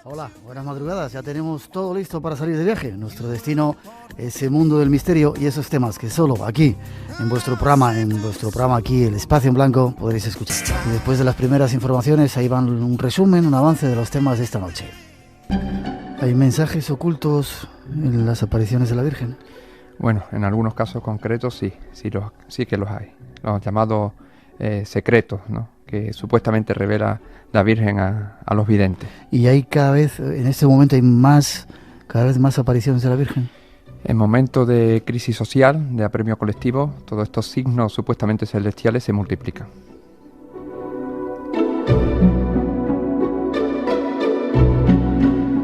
Hola, buenas madrugadas. Ya tenemos todo listo para salir de viaje. Nuestro destino es el mundo del misterio y esos temas que solo aquí, en vuestro programa aquí, El Espacio en Blanco, podréis escuchar. Y después de las primeras informaciones, ahí van un resumen, un avance de los temas de esta noche. ¿Hay mensajes ocultos en las apariciones de la Virgen? Bueno, en algunos casos concretos sí que los hay. Los llamados secretos, ¿no? Que supuestamente revela la Virgen a los videntes. Y hay cada vez, en este momento hay cada vez más apariciones de la Virgen. En momentos de crisis social, de apremio colectivo, todos estos signos supuestamente celestiales se multiplican.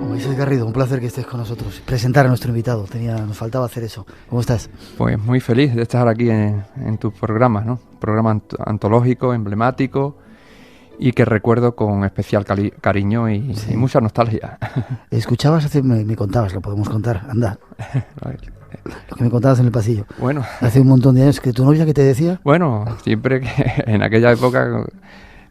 Moisés Garrido, un placer que estés con nosotros. Presentar a nuestro invitado, nos faltaba hacer eso. ¿Cómo estás? Pues muy feliz de estar aquí en tu programa, ¿no? Programa antológico, emblemático, y que recuerdo con especial cariño y mucha nostalgia. Escuchabas, me contabas, lo podemos contar, anda. Lo que me contabas en el pasillo. Bueno. Hace un montón de años, que tu novia, ¿qué te decía? Bueno, siempre que en aquella época,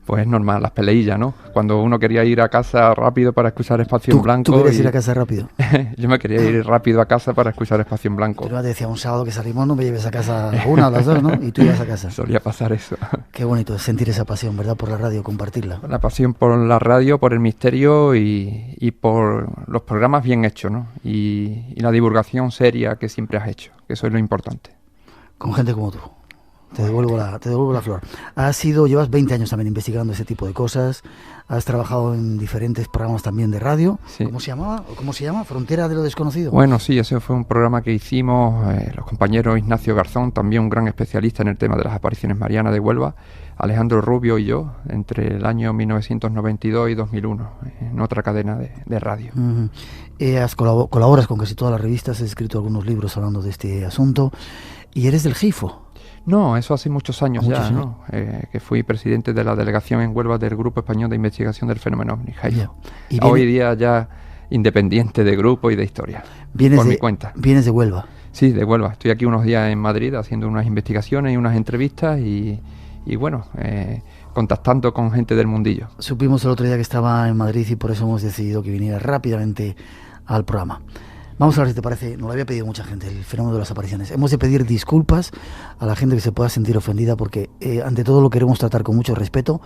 pues es normal, las peleillas, ¿no? Cuando uno quería ir a casa rápido para escuchar Espacio en Blanco. ¿Tú querías ir a casa rápido? Yo me quería ir rápido a casa para escuchar Espacio en Blanco. Pero te decía, un sábado que salimos, no me lleves a casa a una o las dos, ¿no? Y tú ibas a casa. Solía pasar eso. Qué bonito es sentir esa pasión, ¿verdad? Por la radio, compartirla. La pasión por la radio, por el misterio y por los programas bien hechos, ¿no? Y la divulgación seria que siempre has hecho, que eso es lo importante. Con gente como tú. Te devuelvo la flor. Llevas 20 años también investigando ese tipo de cosas. Has trabajado en diferentes programas también de radio. Sí. ¿Cómo se llamaba? ¿Cómo se llama? ¿Frontera de lo desconocido? Bueno, sí, ese fue un programa que hicimos los compañeros Ignacio Garzón, también un gran especialista en el tema de las apariciones marianas de Huelva, Alejandro Rubio y yo, entre el año 1992 y 2001, en otra cadena de radio. Uh-huh. Colaboras con casi todas las revistas, has escrito algunos libros hablando de este asunto, y eres del GIFO. No, eso hace muchos años ya, ¿no? Que fui presidente de la delegación en Huelva del Grupo Español de Investigación del Fenómeno OVNI, GIFO. Hoy día ya independiente de grupo y de historia, por mi cuenta. ¿Vienes de Huelva? Sí, de Huelva. Estoy aquí unos días en Madrid haciendo unas investigaciones y unas entrevistas y bueno, contactando con gente del mundillo. Supimos el otro día que estaba en Madrid y por eso hemos decidido que viniera rápidamente al programa. Vamos a ver si te parece, nos lo había pedido mucha gente, el fenómeno de las apariciones. Hemos de pedir disculpas a la gente que se pueda sentir ofendida porque ante todo lo queremos tratar con mucho respeto,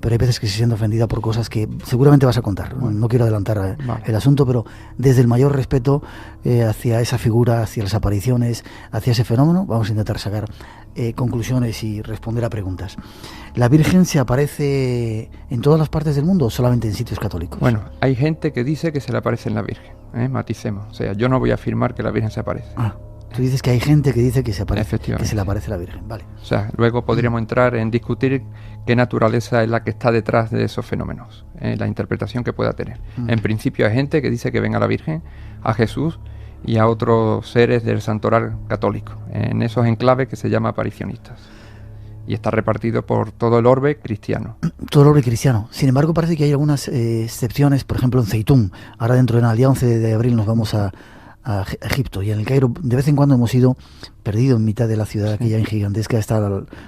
pero hay veces que se siente ofendida por cosas que seguramente vas a contar. Bueno, no quiero adelantar el asunto, pero desde el mayor respeto hacia esa figura, hacia las apariciones, hacia ese fenómeno, vamos a intentar sacar conclusiones y responder a preguntas. ¿La Virgen se aparece en todas las partes del mundo o solamente en sitios católicos? Bueno, hay gente que dice que se le aparece en la Virgen, maticemos. O sea, yo no voy a afirmar que la Virgen se aparece. Tú dices que hay gente que dice que se aparece, que se le aparece la Virgen, vale. O sea, luego podríamos entrar en discutir qué naturaleza es la que está detrás de esos fenómenos, la interpretación que pueda tener. En principio hay gente que dice que ven a la Virgen, a Jesús y a otros seres del santoral católico, en esos enclaves que se llama aparicionistas. Y está repartido por todo el orbe cristiano. Todo el orbe cristiano. Sin embargo, parece que hay algunas excepciones, por ejemplo en Zeitún. Ahora dentro del día 11 de abril nos vamos a Egipto, y en el Cairo de vez en cuando hemos ido perdido en mitad de la ciudad aquella gigantesca, está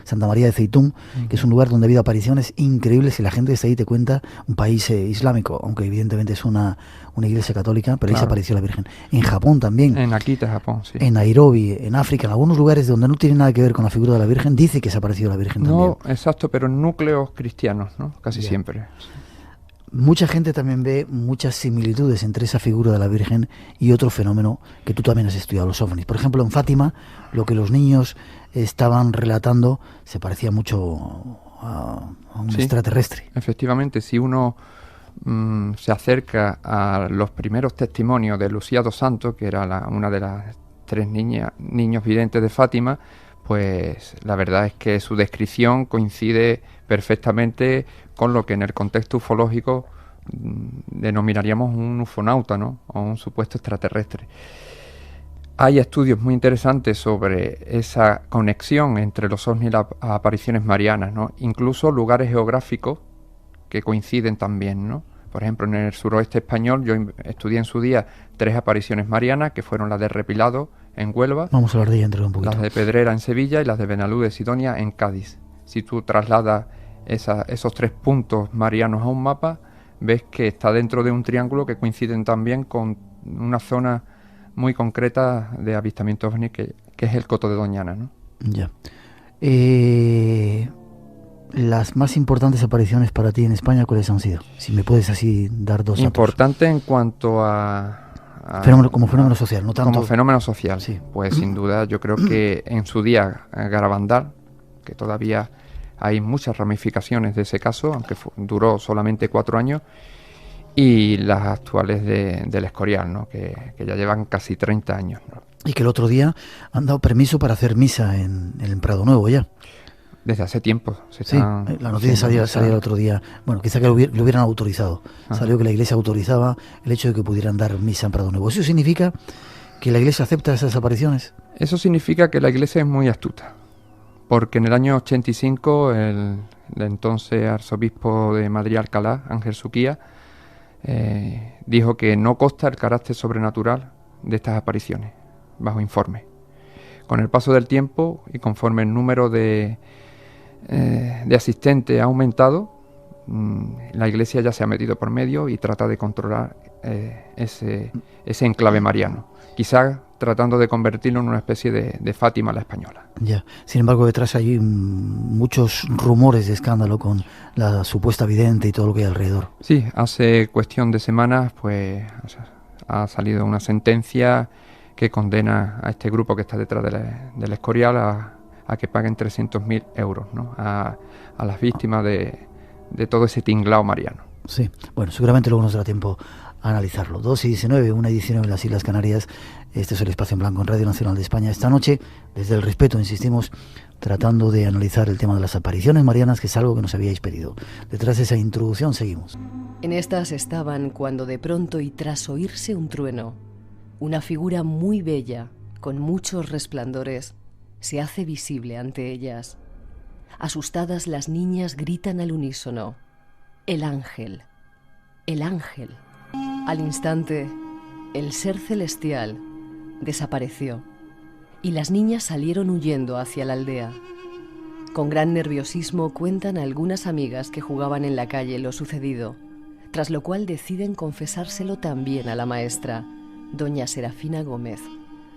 Santa María de Zeitún, que es un lugar donde ha habido apariciones increíbles y la gente que está ahí te cuenta, un país islámico, aunque evidentemente es una iglesia católica, pero ahí se apareció la Virgen. En Japón también. En Akita, Japón, sí. En Nairobi, en África, en algunos lugares donde no tiene nada que ver con la figura de la Virgen, dice que se ha aparecido la Virgen también. No, exacto, pero en núcleos cristianos, ¿no? Casi siempre. Mucha gente también ve muchas similitudes entre esa figura de la Virgen y otro fenómeno que tú también has estudiado, los ovnis. Por ejemplo, en Fátima, lo que los niños estaban relatando se parecía mucho a un extraterrestre. Efectivamente, si uno se acerca a los primeros testimonios de Lucía dos Santos, que era una de las 3 niños videntes de Fátima, pues la verdad es que su descripción coincide perfectamente con lo que en el contexto ufológico denominaríamos un ufonauta, ¿no? O un supuesto extraterrestre. Hay estudios muy interesantes sobre esa conexión entre los ovnis y las apariciones marianas, ¿no? Incluso lugares geográficos que coinciden también, ¿no? Por ejemplo, en el suroeste español yo estudié en su día 3 apariciones marianas, que fueron las de Repilado en Huelva, vamos a hablar de ella dentro de un poquito, las de Pedrera en Sevilla y las de Benalú de Sidonia en Cádiz. Si tú trasladas esos 3 puntos marianos a un mapa, ves que está dentro de un triángulo que coinciden también con una zona muy concreta de avistamiento ovni que es el Coto de Doñana, ¿no? Ya. Las más importantes apariciones para ti en España, ¿cuáles han sido? Si me puedes así dar dos datos. Importante en cuanto a como fenómeno social, no tanto... Como fenómeno social, sí. Pues sin duda yo creo que en su día Garabandal, que todavía hay muchas ramificaciones de ese caso, aunque duró solamente 4 años, y las actuales del Escorial, ¿no? que ya llevan casi 30 años, ¿no? Y que el otro día han dado permiso para hacer misa en el Prado Nuevo ya. Desde hace tiempo. La noticia salía el otro día. Bueno, quizá que lo hubieran autorizado. Ajá. Salió que la Iglesia autorizaba el hecho de que pudieran dar misa en Prado Nuevo. ¿Eso significa que la Iglesia acepta esas apariciones? Eso significa que la Iglesia es muy astuta. Porque en el año 85 el entonces arzobispo de Madrid-Alcalá, Ángel Suquía, dijo que no consta el carácter sobrenatural de estas apariciones, bajo informe. Con el paso del tiempo y conforme el número de asistentes ha aumentado, la Iglesia ya se ha metido por medio y trata de controlar ese enclave mariano, quizás tratando de convertirlo en una especie de Fátima la española. Ya. Sin embargo, detrás hay muchos rumores de escándalo con la supuesta vidente y todo lo que hay alrededor. Sí, hace cuestión de semanas pues ha salido una sentencia que condena a este grupo que está detrás del Escorial a que paguen 300.000 euros, ¿no? a las víctimas de todo ese tinglao mariano. Sí, bueno, seguramente luego nos dará tiempo a analizarlo. 2:19, 1:19 en las Islas Canarias. Este es el Espacio en Blanco en Radio Nacional de España. Esta noche, desde el respeto, insistimos, tratando de analizar el tema de las apariciones marianas, que es algo que nos habíais pedido. Detrás de esa introducción seguimos. En estas estaban cuando de pronto y tras oírse un trueno, una figura muy bella, con muchos resplandores, se hace visible ante ellas. Asustadas las niñas gritan al unísono: ¡El ángel! ¡El ángel! Al instante, el ser celestial desapareció y las niñas salieron huyendo hacia la aldea. Con gran nerviosismo cuentan a algunas amigas que jugaban en la calle lo sucedido, tras lo cual deciden confesárselo también a la maestra, doña Serafina Gómez,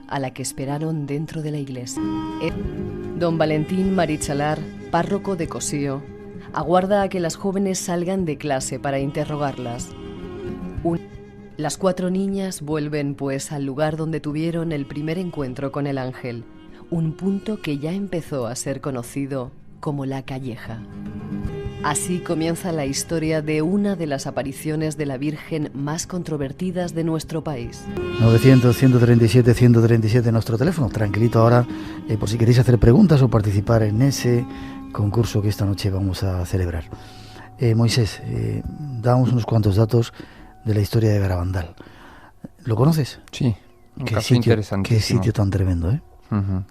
a la que esperaron dentro de la iglesia. Don Valentín Marichalar, párroco de Cosío, aguarda a que las jóvenes salgan de clase para interrogarlas. Las 4 niñas vuelven pues al lugar donde tuvieron el primer encuentro con el ángel, un punto que ya empezó a ser conocido como La Calleja. Así comienza la historia de una de las apariciones de la Virgen más controvertidas de nuestro país. 900-137-137 nuestro teléfono. Tranquilito ahora, por si queréis hacer preguntas o participar en ese concurso que esta noche vamos a celebrar. Moisés, damos unos cuantos datos de la historia de Garabandal. ¿Lo conoces? Sí, un caso interesantísimo. Qué sitio tan tremendo, ¿eh?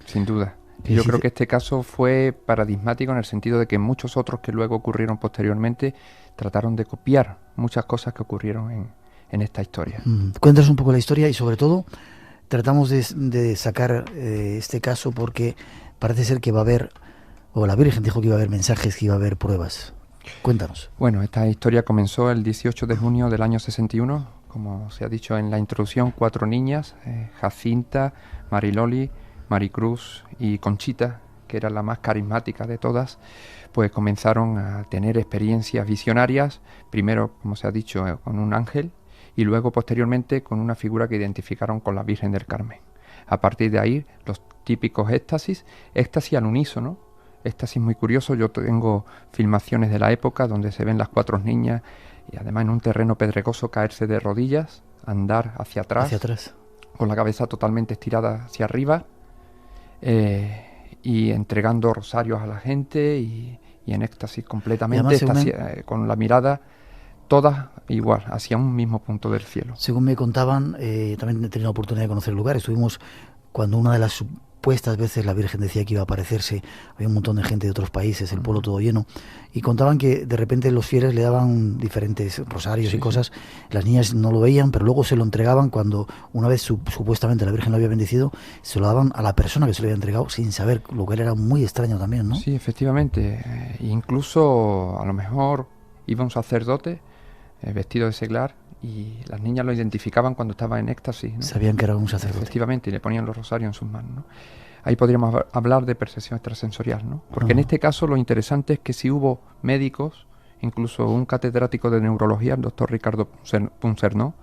Sin duda. Yo creo que este caso fue paradigmático en el sentido de que muchos otros que luego ocurrieron posteriormente trataron de copiar muchas cosas que ocurrieron en esta historia. Cuéntanos un poco la historia y sobre todo tratamos de sacar este caso porque parece ser que va a haber, o la Virgen dijo que iba a haber mensajes, que iba a haber pruebas. Cuéntanos. Bueno, esta historia comenzó el 18 de junio del año 61, como se ha dicho en la introducción, 4 niñas, Jacinta, Mariloli, Maricruz y Conchita, que era la más carismática de todas, pues comenzaron a tener experiencias visionarias, primero, como se ha dicho, con un ángel y luego posteriormente con una figura que identificaron con la Virgen del Carmen. A partir de ahí, los típicos éxtasis al unísono, éxtasis muy curioso. Yo tengo filmaciones de la época donde se ven las 4 niñas y además en un terreno pedregoso caerse de rodillas, andar hacia atrás, con la cabeza totalmente estirada hacia arriba, y entregando rosarios a la gente y en éxtasis completamente, con la mirada todas igual, hacia un mismo punto del cielo. Según me contaban, también he tenido la oportunidad de conocer el lugar, estuvimos cuando una de las supuestas veces la Virgen decía que iba a aparecerse, había un montón de gente de otros países, el pueblo todo lleno, y contaban que de repente los fieles le daban diferentes rosarios y cosas, las niñas no lo veían, pero luego se lo entregaban cuando una vez supuestamente la Virgen lo había bendecido, se lo daban a la persona que se lo había entregado sin saber, lo cual era muy extraño también, ¿no? Sí, efectivamente, incluso a lo mejor iba un sacerdote, vestido de seglar, y las niñas lo identificaban cuando estaba en éxtasis, ¿no? Sabían que era un sacerdote. Efectivamente, y le ponían los rosarios en sus manos, ¿no? Ahí podríamos hablar de percepción extrasensorial, ¿no? Porque en este caso lo interesante es que sí hubo médicos, incluso un catedrático de neurología, el doctor Ricardo Puncernó,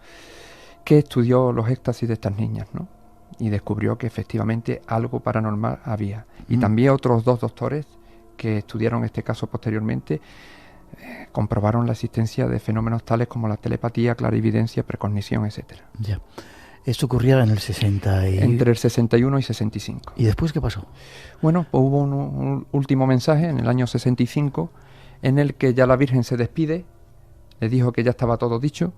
que estudió los éxtasis de estas niñas, ¿no? Y descubrió que efectivamente algo paranormal había. Y también otros 2 doctores que estudiaron este caso posteriormente comprobaron la existencia de fenómenos tales como la telepatía, clarividencia, precognición, etcétera. Ya. Esto ocurría en el 60 y... Entre el 61 y 65. ¿Y después qué pasó? Bueno, pues hubo un último mensaje en el año 65 en el que ya la Virgen se despide, le dijo que ya estaba todo dicho.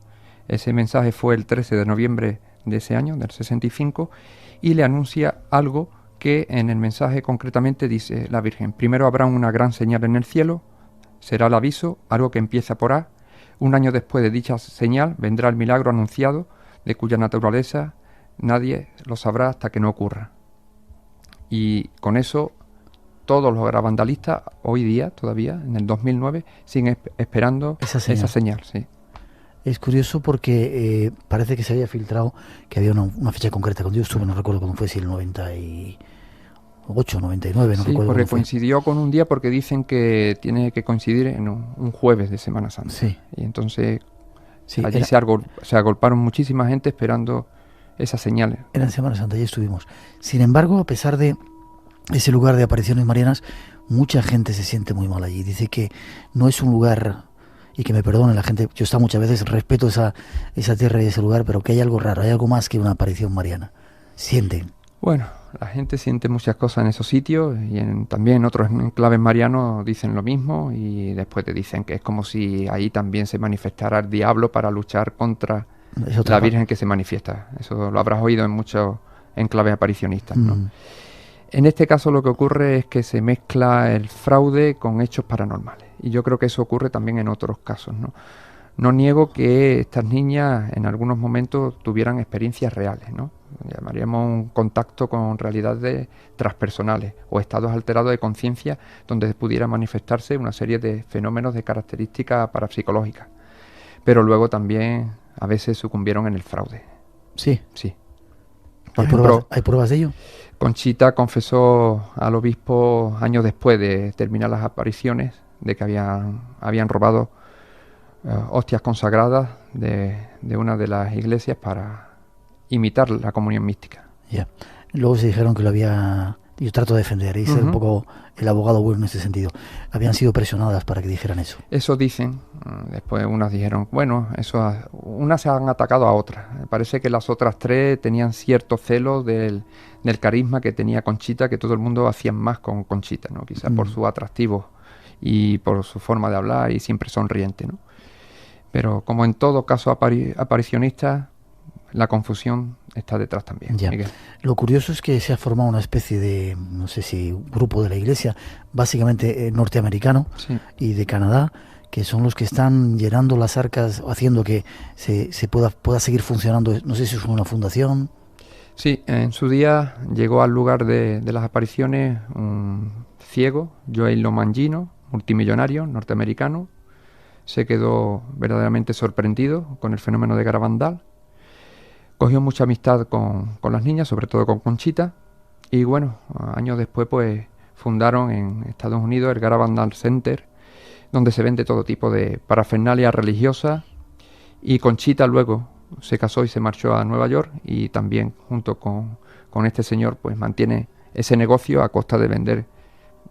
Ese mensaje fue el 13 de noviembre de ese año, del 65, y le anuncia algo que en el mensaje concretamente dice la Virgen: primero habrá una gran señal en el cielo, será el aviso, algo que empieza por A. Un año después de dicha señal vendrá el milagro anunciado, de cuya naturaleza nadie lo sabrá hasta que no ocurra. Y con eso todos los garabandalistas hoy día, todavía, en el 2009, siguen esperando esa señal. Sí. Es curioso porque parece que se había filtrado que había una fecha concreta. Cuando yo estuve, no recuerdo cuándo fue, si el 98, 99, no sí, recuerdo. Porque coincidió con un día, porque dicen que tiene que coincidir en un jueves de Semana Santa. Sí. Y entonces sí, allí se agolparon muchísima gente esperando esas señales. Era en Semana Santa, allí estuvimos. Sin embargo, a pesar de ese lugar de apariciones marianas, mucha gente se siente muy mal allí. Dice que no es un lugar, y que me perdone la gente, yo he estado muchas veces, respeto esa tierra y ese lugar, pero que hay algo raro, hay algo más que una aparición mariana. Sienten. Bueno, la gente siente muchas cosas en esos sitios, y también en otros enclaves marianos dicen lo mismo, y después te dicen que es como si ahí también se manifestara el diablo para luchar contra la Virgen que se manifiesta. Eso lo habrás oído en muchos enclaves aparicionistas, ¿no? En este caso lo que ocurre es que se mezcla el fraude con hechos paranormales, y yo creo que eso ocurre también en otros casos, ¿no? No niego que estas niñas en algunos momentos tuvieran experiencias reales, ¿no? Llamaríamos un contacto con realidades transpersonales o estados alterados de conciencia donde pudiera manifestarse una serie de fenómenos de características parapsicológicas. Pero luego también a veces sucumbieron en el fraude. Sí. Sí. ¿Hay pruebas de ello? Conchita confesó al obispo años después de terminar las apariciones de que habían robado hostias consagradas de una de las iglesias para imitar la comunión mística. Ya. Luego se dijeron que lo había... Yo trato de defender y ser un poco el abogado bueno en ese sentido. Habían sido presionadas para que dijeran eso. Eso dicen. Después unas dijeron, bueno, unas se han atacado a otras. Me parece que las otras 3 tenían cierto celo del carisma que tenía Conchita, que todo el mundo hacía más con Conchita, ¿no? Quizás por su atractivo y por su forma de hablar y siempre sonriente, ¿no? Pero como en todo caso aparicionista, la confusión está detrás también. Ya. Lo curioso es que se ha formado una especie de, no sé si grupo de la iglesia, básicamente norteamericano, sí, y de Canadá, que son los que están llenando las arcas, haciendo que se pueda seguir funcionando. No sé si es una fundación. Sí, en su día llegó al lugar de las apariciones un ciego, Joel Lomangino, multimillonario norteamericano. Se quedó verdaderamente sorprendido con el fenómeno de Garabandal. Cogió mucha amistad con las niñas, sobre todo con Conchita, y bueno, años después pues fundaron en Estados Unidos el Garabandal Center, donde se vende todo tipo de parafernalia religiosa, y Conchita luego se casó y se marchó a Nueva York, y también junto con este señor pues mantiene ese negocio a costa de vender,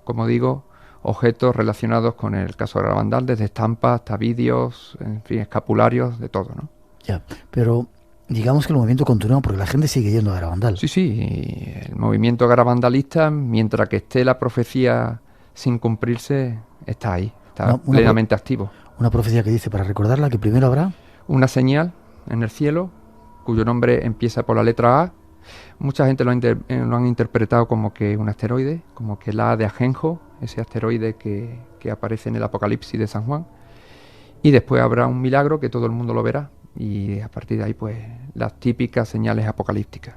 como digo, objetos relacionados con el caso de Garabandal, desde estampas hasta vídeos, en fin, escapularios, de todo, ¿no? Ya, pero digamos que el movimiento continúa porque la gente sigue yendo a Garabandal. Sí, el movimiento garabandalista, mientras que esté la profecía sin cumplirse, está ahí, está plenamente activo. Una profecía que dice, para recordarla, que primero habrá una señal en el cielo, cuyo nombre empieza por la letra A. Mucha gente lo han interpretado como que un asteroide, como que la A de Ajenjo, ese asteroide que aparece en el Apocalipsis de San Juan. Y después habrá un milagro que todo el mundo lo verá. Y a partir de ahí, pues, las típicas señales apocalípticas.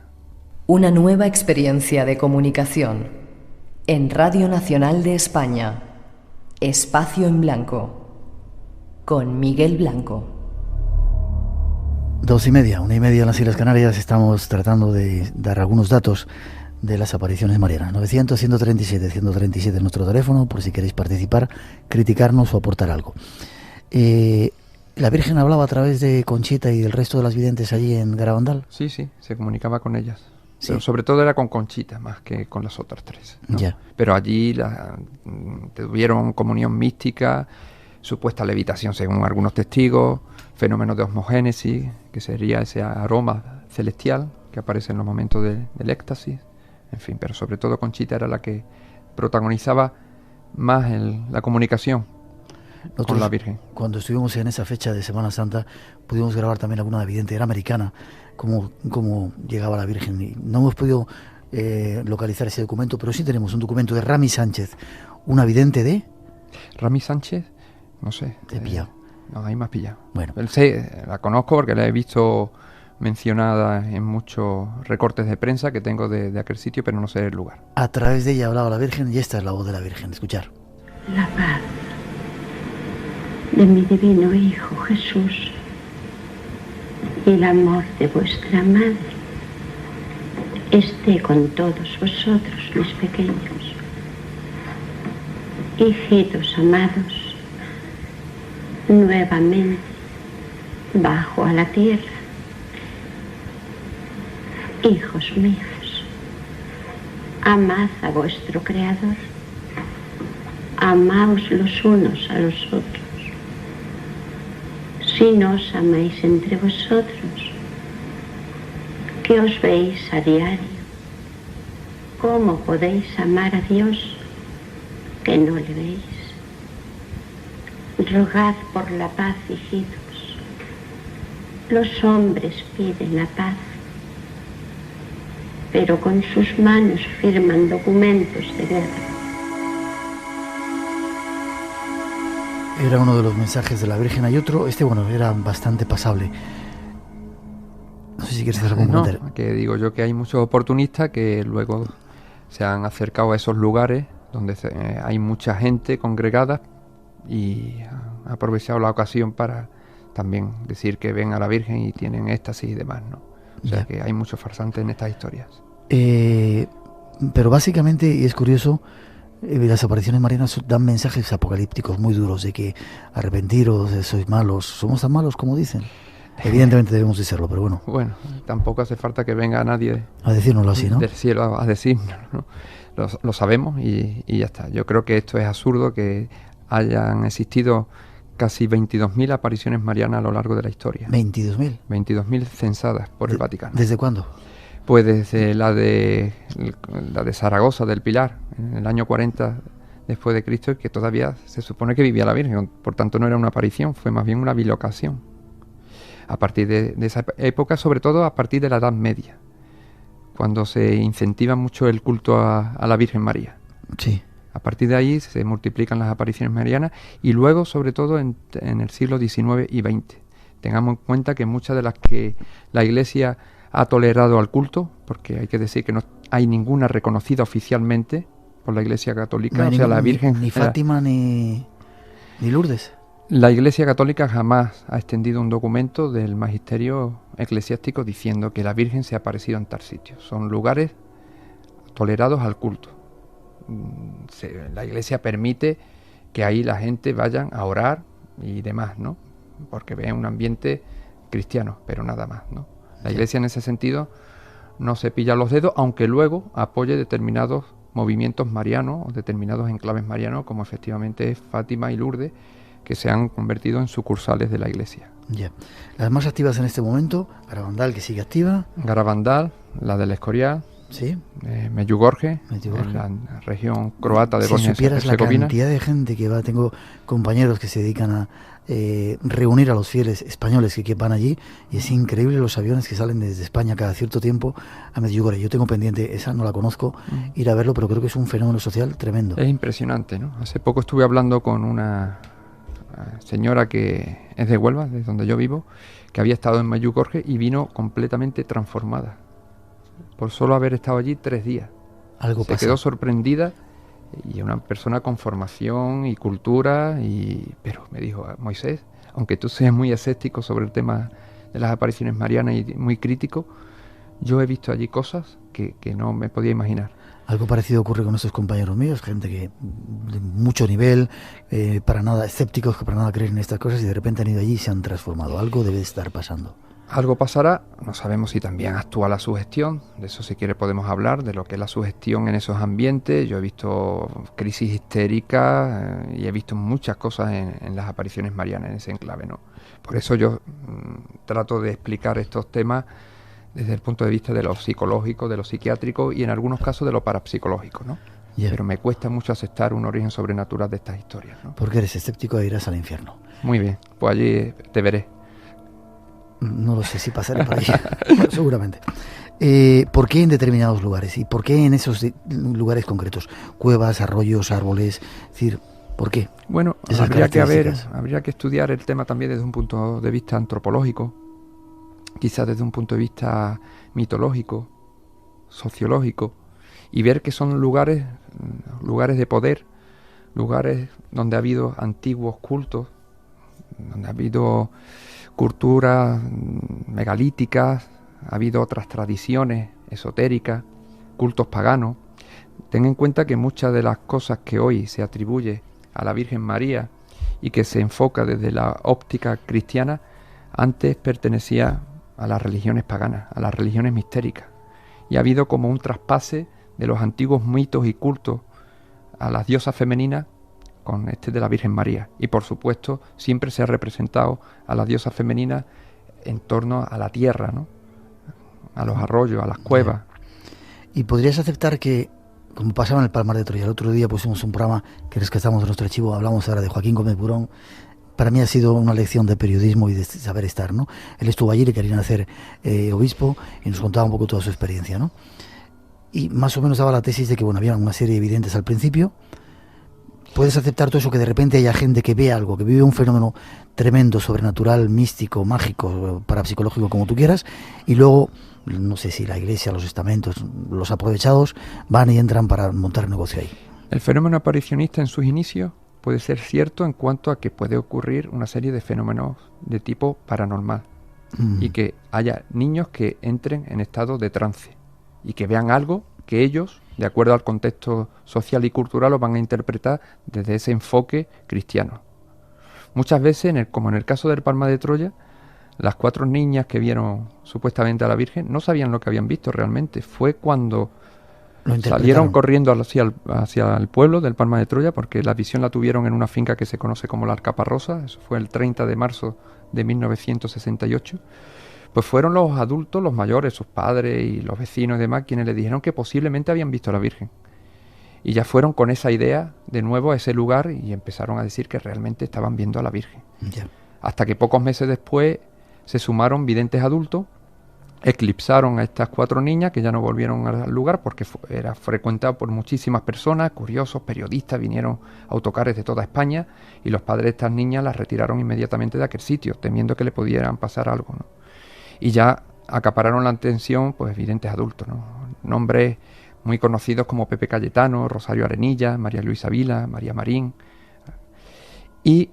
Una nueva experiencia de comunicación. En Radio Nacional de España. Espacio en Blanco. Con Miguel Blanco. 2:30, 1:30 en las Islas Canarias. Estamos tratando de dar algunos datos de las apariciones marianas. 900-137-137 es nuestro teléfono, por si queréis participar, criticarnos o aportar algo. ¿La Virgen hablaba a través de Conchita y del resto de las videntes allí en Garabandal? Sí, se comunicaba con ellas. Sí. Pero sobre todo era con Conchita, más que con las otras tres, ¿no? Ya. Pero allí tuvieron comunión mística, supuesta levitación según algunos testigos, fenómenos de osmogénesis, que sería ese aroma celestial que aparece en los momentos del éxtasis. En fin, pero sobre todo Conchita era la que protagonizaba más la comunicación con la Virgen. Cuando estuvimos en esa fecha de Semana Santa, pudimos grabar también alguna vidente, era americana, cómo llegaba la Virgen. Y no hemos podido localizar ese documento, pero sí tenemos un documento de Rami Sánchez, una vidente de... Rami Sánchez, no sé. Te he pillado. No, ahí me has pillado. Bueno. La conozco porque la he visto mencionada en muchos recortes de prensa que tengo de aquel sitio, pero no sé el lugar. A través de ella hablaba la Virgen y esta es la voz de la Virgen. Escuchar. La paz de mi divino Hijo Jesús y el amor de vuestra Madre esté con todos vosotros, mis pequeños. Hijitos amados, nuevamente bajo a la tierra. Hijos míos, amad a vuestro Creador, amaos los unos a los otros. Si no os amáis entre vosotros, que os veis a diario, ¿cómo podéis amar a Dios que no le veis? Rogad por la paz, hijitos. Los hombres piden la paz, pero con sus manos firman documentos de guerra. Era uno de los mensajes de la Virgen. Hay otro, era bastante pasable. No sé si quieres hacer algún comentario. No, que digo yo que hay muchos oportunistas que luego se han acercado a esos lugares donde hay mucha gente congregada y han aprovechado la ocasión para también decir que ven a la Virgen y tienen éxtasis y demás, ¿no? O sea que hay muchos farsantes en estas historias. Pero básicamente, y es curioso, las apariciones marianas dan mensajes apocalípticos muy duros de que arrepentiros, sois malos, somos tan malos como dicen. Evidentemente debemos de serlo, pero bueno. Bueno, tampoco hace falta que venga nadie a decírnoslo así, ¿no? Del cielo a decírnoslo, ¿no? Lo sabemos y ya está. Yo creo que esto es absurdo, que hayan existido casi 22.000 apariciones marianas a lo largo de la historia. 22.000. 22.000 censadas por el Vaticano. ¿Desde cuándo? Pues desde la de Zaragoza, del Pilar, en el año 40 después de Cristo, que todavía se supone que vivía la Virgen, por tanto no era una aparición, fue más bien una bilocación. A partir de esa época, sobre todo a partir de la Edad Media, cuando se incentiva mucho el culto a la Virgen María. Sí. A partir de ahí se multiplican las apariciones marianas y luego, sobre todo, en el siglo XIX y XX. Tengamos en cuenta que muchas de las que la Iglesia ha tolerado al culto, porque hay que decir que no hay ninguna reconocida oficialmente por la Iglesia Católica, no hay la Virgen... Ni Fátima ni Lourdes. La Iglesia Católica jamás ha extendido un documento del magisterio eclesiástico diciendo que la Virgen se ha aparecido en tal sitio. Son lugares tolerados al culto. La Iglesia permite que ahí la gente vayan a orar y demás, ¿no? Porque ve un ambiente cristiano, pero nada más, ¿no? La Iglesia en ese sentido no se pilla los dedos, aunque luego apoye determinados movimientos marianos o determinados enclaves marianos, como efectivamente es Fátima y Lourdes, que se han convertido en sucursales de la Iglesia. Ya. Las más activas en este momento, Garabandal, que sigue activa. Garabandal, la del Escorial, sí. Medjugorje, en la región croata de Bosnia y Herzegovina. Si supieras la cantidad de gente que va, tengo compañeros que se dedican a reunir a los fieles españoles que van allí, y es increíble los aviones que salen desde España cada cierto tiempo a Medjugorje. Yo tengo pendiente, esa no la conozco, ir a verlo, pero creo que es un fenómeno social tremendo. Es impresionante, ¿no? Hace poco estuve hablando con una señora que es de Huelva, de donde yo vivo, que había estado en Medjugorje y vino completamente transformada por solo haber estado allí 3 días. Algo se pasa. quedó sorprendida, y una persona con formación y cultura, pero me dijo: Moisés, aunque tú seas muy escéptico sobre el tema las apariciones marianas y muy crítico, yo he visto allí cosas que no me podía imaginar. Algo parecido ocurre con estos compañeros míos, gente que de mucho nivel, para nada escépticos, que para nada creen en estas cosas, y de repente han ido allí y se han transformado. Algo debe de estar pasando. Algo pasará, no sabemos si también actúa la sugestión, de eso si quiere podemos hablar, de lo que es la sugestión en esos ambientes. Yo he visto crisis histéricas y he visto muchas cosas en las apariciones marianas en ese enclave, ¿no? Por eso yo trato de explicar estos temas desde el punto de vista de lo psicológico, de lo psiquiátrico y en algunos casos de lo parapsicológico, ¿no? Yeah. Pero me cuesta mucho aceptar un origen sobrenatural de estas historias, ¿no? Porque eres escéptico e irás al infierno. Muy bien, pues allí te veré. No lo sé si pasaré por ahí, seguramente. ¿Por qué en determinados lugares? ¿Y por qué en esos lugares concretos? Cuevas, arroyos, árboles, es decir, ¿por qué? Bueno, Esas habría que estudiar el tema también desde un punto de vista antropológico, quizás desde un punto de vista mitológico, sociológico, y ver que son lugares de poder, lugares donde ha habido antiguos cultos, donde ha habido culturas megalíticas, ha habido otras tradiciones esotéricas, cultos paganos. Ten en cuenta que muchas de las cosas que hoy se atribuye a la Virgen María y que se enfoca desde la óptica cristiana, antes pertenecía a las religiones paganas, a las religiones mistéricas. Y ha habido como un traspase de los antiguos mitos y cultos a las diosas femeninas con este de la Virgen María. Y por supuesto siempre se ha representado a las diosas femeninas en torno a la tierra, ¿no? A los arroyos, a las cuevas. ¿Y podrías aceptar que, como pasaba en el Palmar de Troya, el otro día pusimos un programa que rescatamos de nuestro archivo, hablamos ahora de Joaquín Gómez Burón? Para mí ha sido una lección de periodismo y de saber estar, ¿no? Él estuvo allí, le querían hacer obispo y nos contaba un poco toda su experiencia, ¿no? Y más o menos daba la tesis de que, bueno, había una serie de evidentes al principio. ¿Puedes aceptar todo eso, que de repente haya gente que ve algo, que vive un fenómeno tremendo, sobrenatural, místico, mágico, parapsicológico, como tú quieras, y luego, no sé si la iglesia, los estamentos, los aprovechados, van y entran para montar negocio ahí? El fenómeno aparicionista en sus inicios puede ser cierto en cuanto a que puede ocurrir una serie de fenómenos de tipo paranormal y que haya niños que entren en estado de trance y que vean algo que ellos, de acuerdo al contexto social y cultural, lo van a interpretar desde ese enfoque cristiano. Muchas veces, como en el caso del Palmar de Troya, las 4 niñas que vieron supuestamente a la Virgen no sabían lo que habían visto realmente. Fue cuando salieron corriendo hacia el pueblo del Palmar de Troya, porque la visión la tuvieron en una finca que se conoce como la Alcaparrosa. Eso fue el 30 de marzo de 1968. Pues fueron los adultos, los mayores, sus padres y los vecinos y demás, quienes le dijeron que posiblemente habían visto a la Virgen. Y ya fueron con esa idea de nuevo a ese lugar y empezaron a decir que realmente estaban viendo a la Virgen. Yeah. Hasta que pocos meses después se sumaron videntes adultos, eclipsaron a estas 4 niñas que ya no volvieron al lugar porque era frecuentado por muchísimas personas, curiosos, periodistas, vinieron autocares de toda España y los padres de estas niñas las retiraron inmediatamente de aquel sitio, temiendo que le pudieran pasar algo, ¿no? Y ya acapararon la atención, pues, videntes adultos, ¿no? Nombres muy conocidos como Pepe Cayetano, Rosario Arenilla, María Luisa Vila, María Marín. Y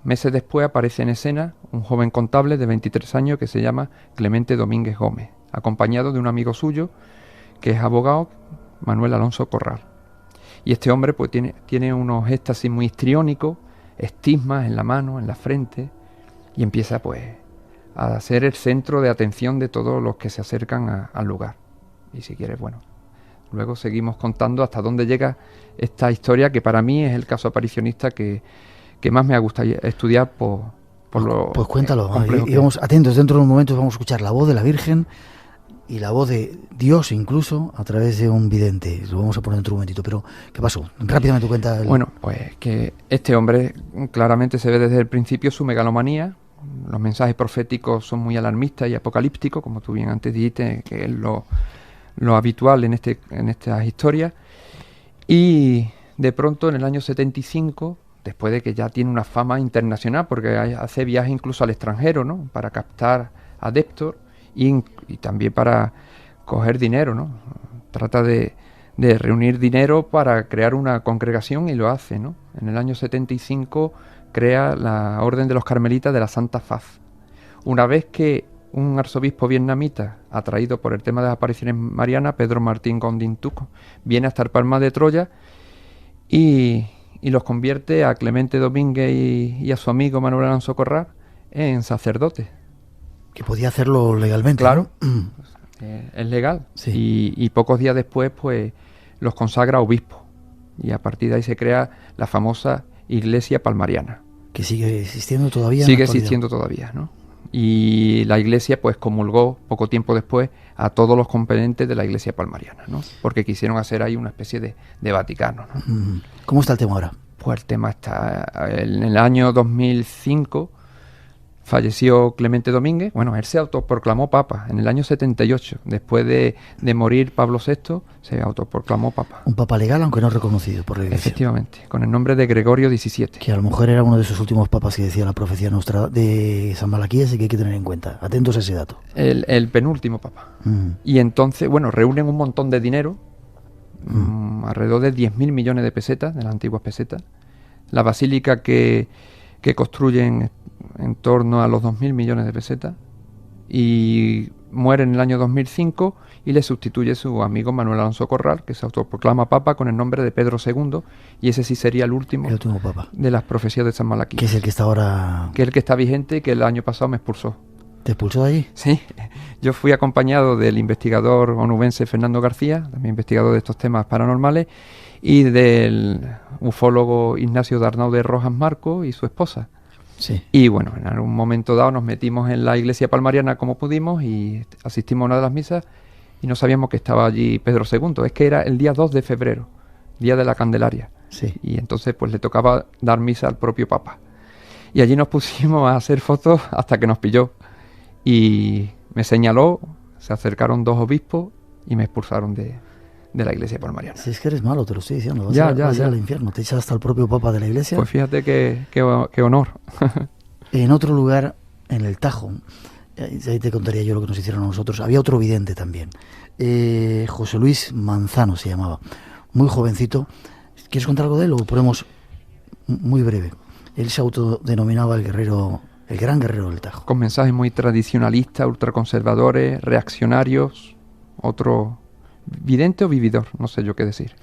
meses después aparece en escena un joven contable de 23 años que se llama Clemente Domínguez Gómez, acompañado de un amigo suyo que es abogado, Manuel Alonso Corral. Y este hombre pues tiene unos éxtasis muy histriónicos, estigmas en la mano, en la frente, y empieza pues a ser el centro de atención de todos los que se acercan al lugar. Y si quieres, bueno, luego seguimos contando hasta dónde llega esta historia, que para mí es el caso aparicionista que más me gusta estudiar por lo... Pues cuéntalo, complejo y vamos atentos, dentro de unos momentos vamos a escuchar la voz de la Virgen y la voz de Dios incluso a través de un vidente. Lo vamos a poner dentro de un momentito, pero ¿qué pasó? Rápidamente cuenta. Bueno, pues que este hombre claramente se ve desde el principio su megalomanía. Los mensajes proféticos son muy alarmistas y apocalípticos, como tú bien antes dijiste, que es lo habitual en estas historias. Y de pronto en el año 75, después de que ya tiene una fama internacional, porque hace viajes incluso al extranjero, ¿no?, para captar adeptos y también para coger dinero, ¿no? Trata de reunir dinero para crear una congregación y lo hace, ¿no? En el año 75 crea la Orden de los Carmelitas de la Santa Faz, Una vez que un arzobispo vietnamita, atraído por el tema de las apariciones marianas, Pedro Martín Gondín Tuc, viene hasta el Palmar de Troya y los convierte a Clemente Domínguez y a su amigo Manuel Alonso Corral en sacerdotes. Que podía hacerlo legalmente. Claro, ¿no? es legal. Sí. Y pocos días después, pues, los consagra obispos. Y a partir de ahí se crea la famosa Iglesia Palmariana. Que sigue existiendo todavía. Sigue existiendo todavía, ¿no? Y la Iglesia, pues, comulgó poco tiempo después a todos los componentes de la Iglesia Palmariana, ¿no? Porque quisieron hacer ahí una especie de Vaticano, ¿no? ¿Cómo está el tema ahora? Pues el tema está... En el año 2005 falleció Clemente Domínguez. Bueno, él se autoproclamó papa en el año 78. Después de morir Pablo VI, se autoproclamó papa. Un papa legal, aunque no reconocido por la Iglesia. Efectivamente, con el nombre de Gregorio XVII. Que a lo mejor era uno de esos últimos papas que decía la profecía nuestra de San Malaquías y que hay que tener en cuenta. Atentos a ese dato. El penúltimo papa. Y entonces, bueno, reúnen un montón de dinero, alrededor de 10.000 millones de pesetas, de las antiguas pesetas. La basílica que construyen en torno a los 2.000 millones de pesetas, y muere en el año 2005 y le sustituye su amigo Manuel Alonso Corral, que se autoproclama papa con el nombre de Pedro II, y ese sí sería el último papa de las profecías de San Malaquías. Que es el que está ahora... Que es el que está vigente y que el año pasado me expulsó. ¿Te expulsó de allí? Sí, yo fui acompañado del investigador onubense Fernando García, también investigador de estos temas paranormales, y del ufólogo Ignacio Darnau de Rojas Marco y su esposa. Sí. Y bueno, en algún momento dado nos metimos en la iglesia palmariana como pudimos y asistimos a una de las misas y no sabíamos que estaba allí Pedro II. Es que era el día 2 de febrero, día de la Candelaria. Sí. Y entonces pues le tocaba dar misa al propio Papa. Y allí nos pusimos a hacer fotos hasta que nos pilló. Y me señaló, se acercaron 2 obispos y me expulsaron de la iglesia palmariana. Si es que eres malo, te lo estoy diciendo. Vas a ir al infierno. Te echas hasta el propio papa de la iglesia. Pues fíjate qué honor. En otro lugar, en el Tajo, ahí te contaría yo lo que nos hicieron a nosotros. Había otro vidente también. José Luis Manzano se llamaba. Muy jovencito. ¿Quieres contar algo de él o ponemos muy breve? Él se autodenominaba el gran guerrero del Tajo. Con mensajes muy tradicionalistas, ultraconservadores, reaccionarios, otro... vidente o vividor, no sé yo qué decir.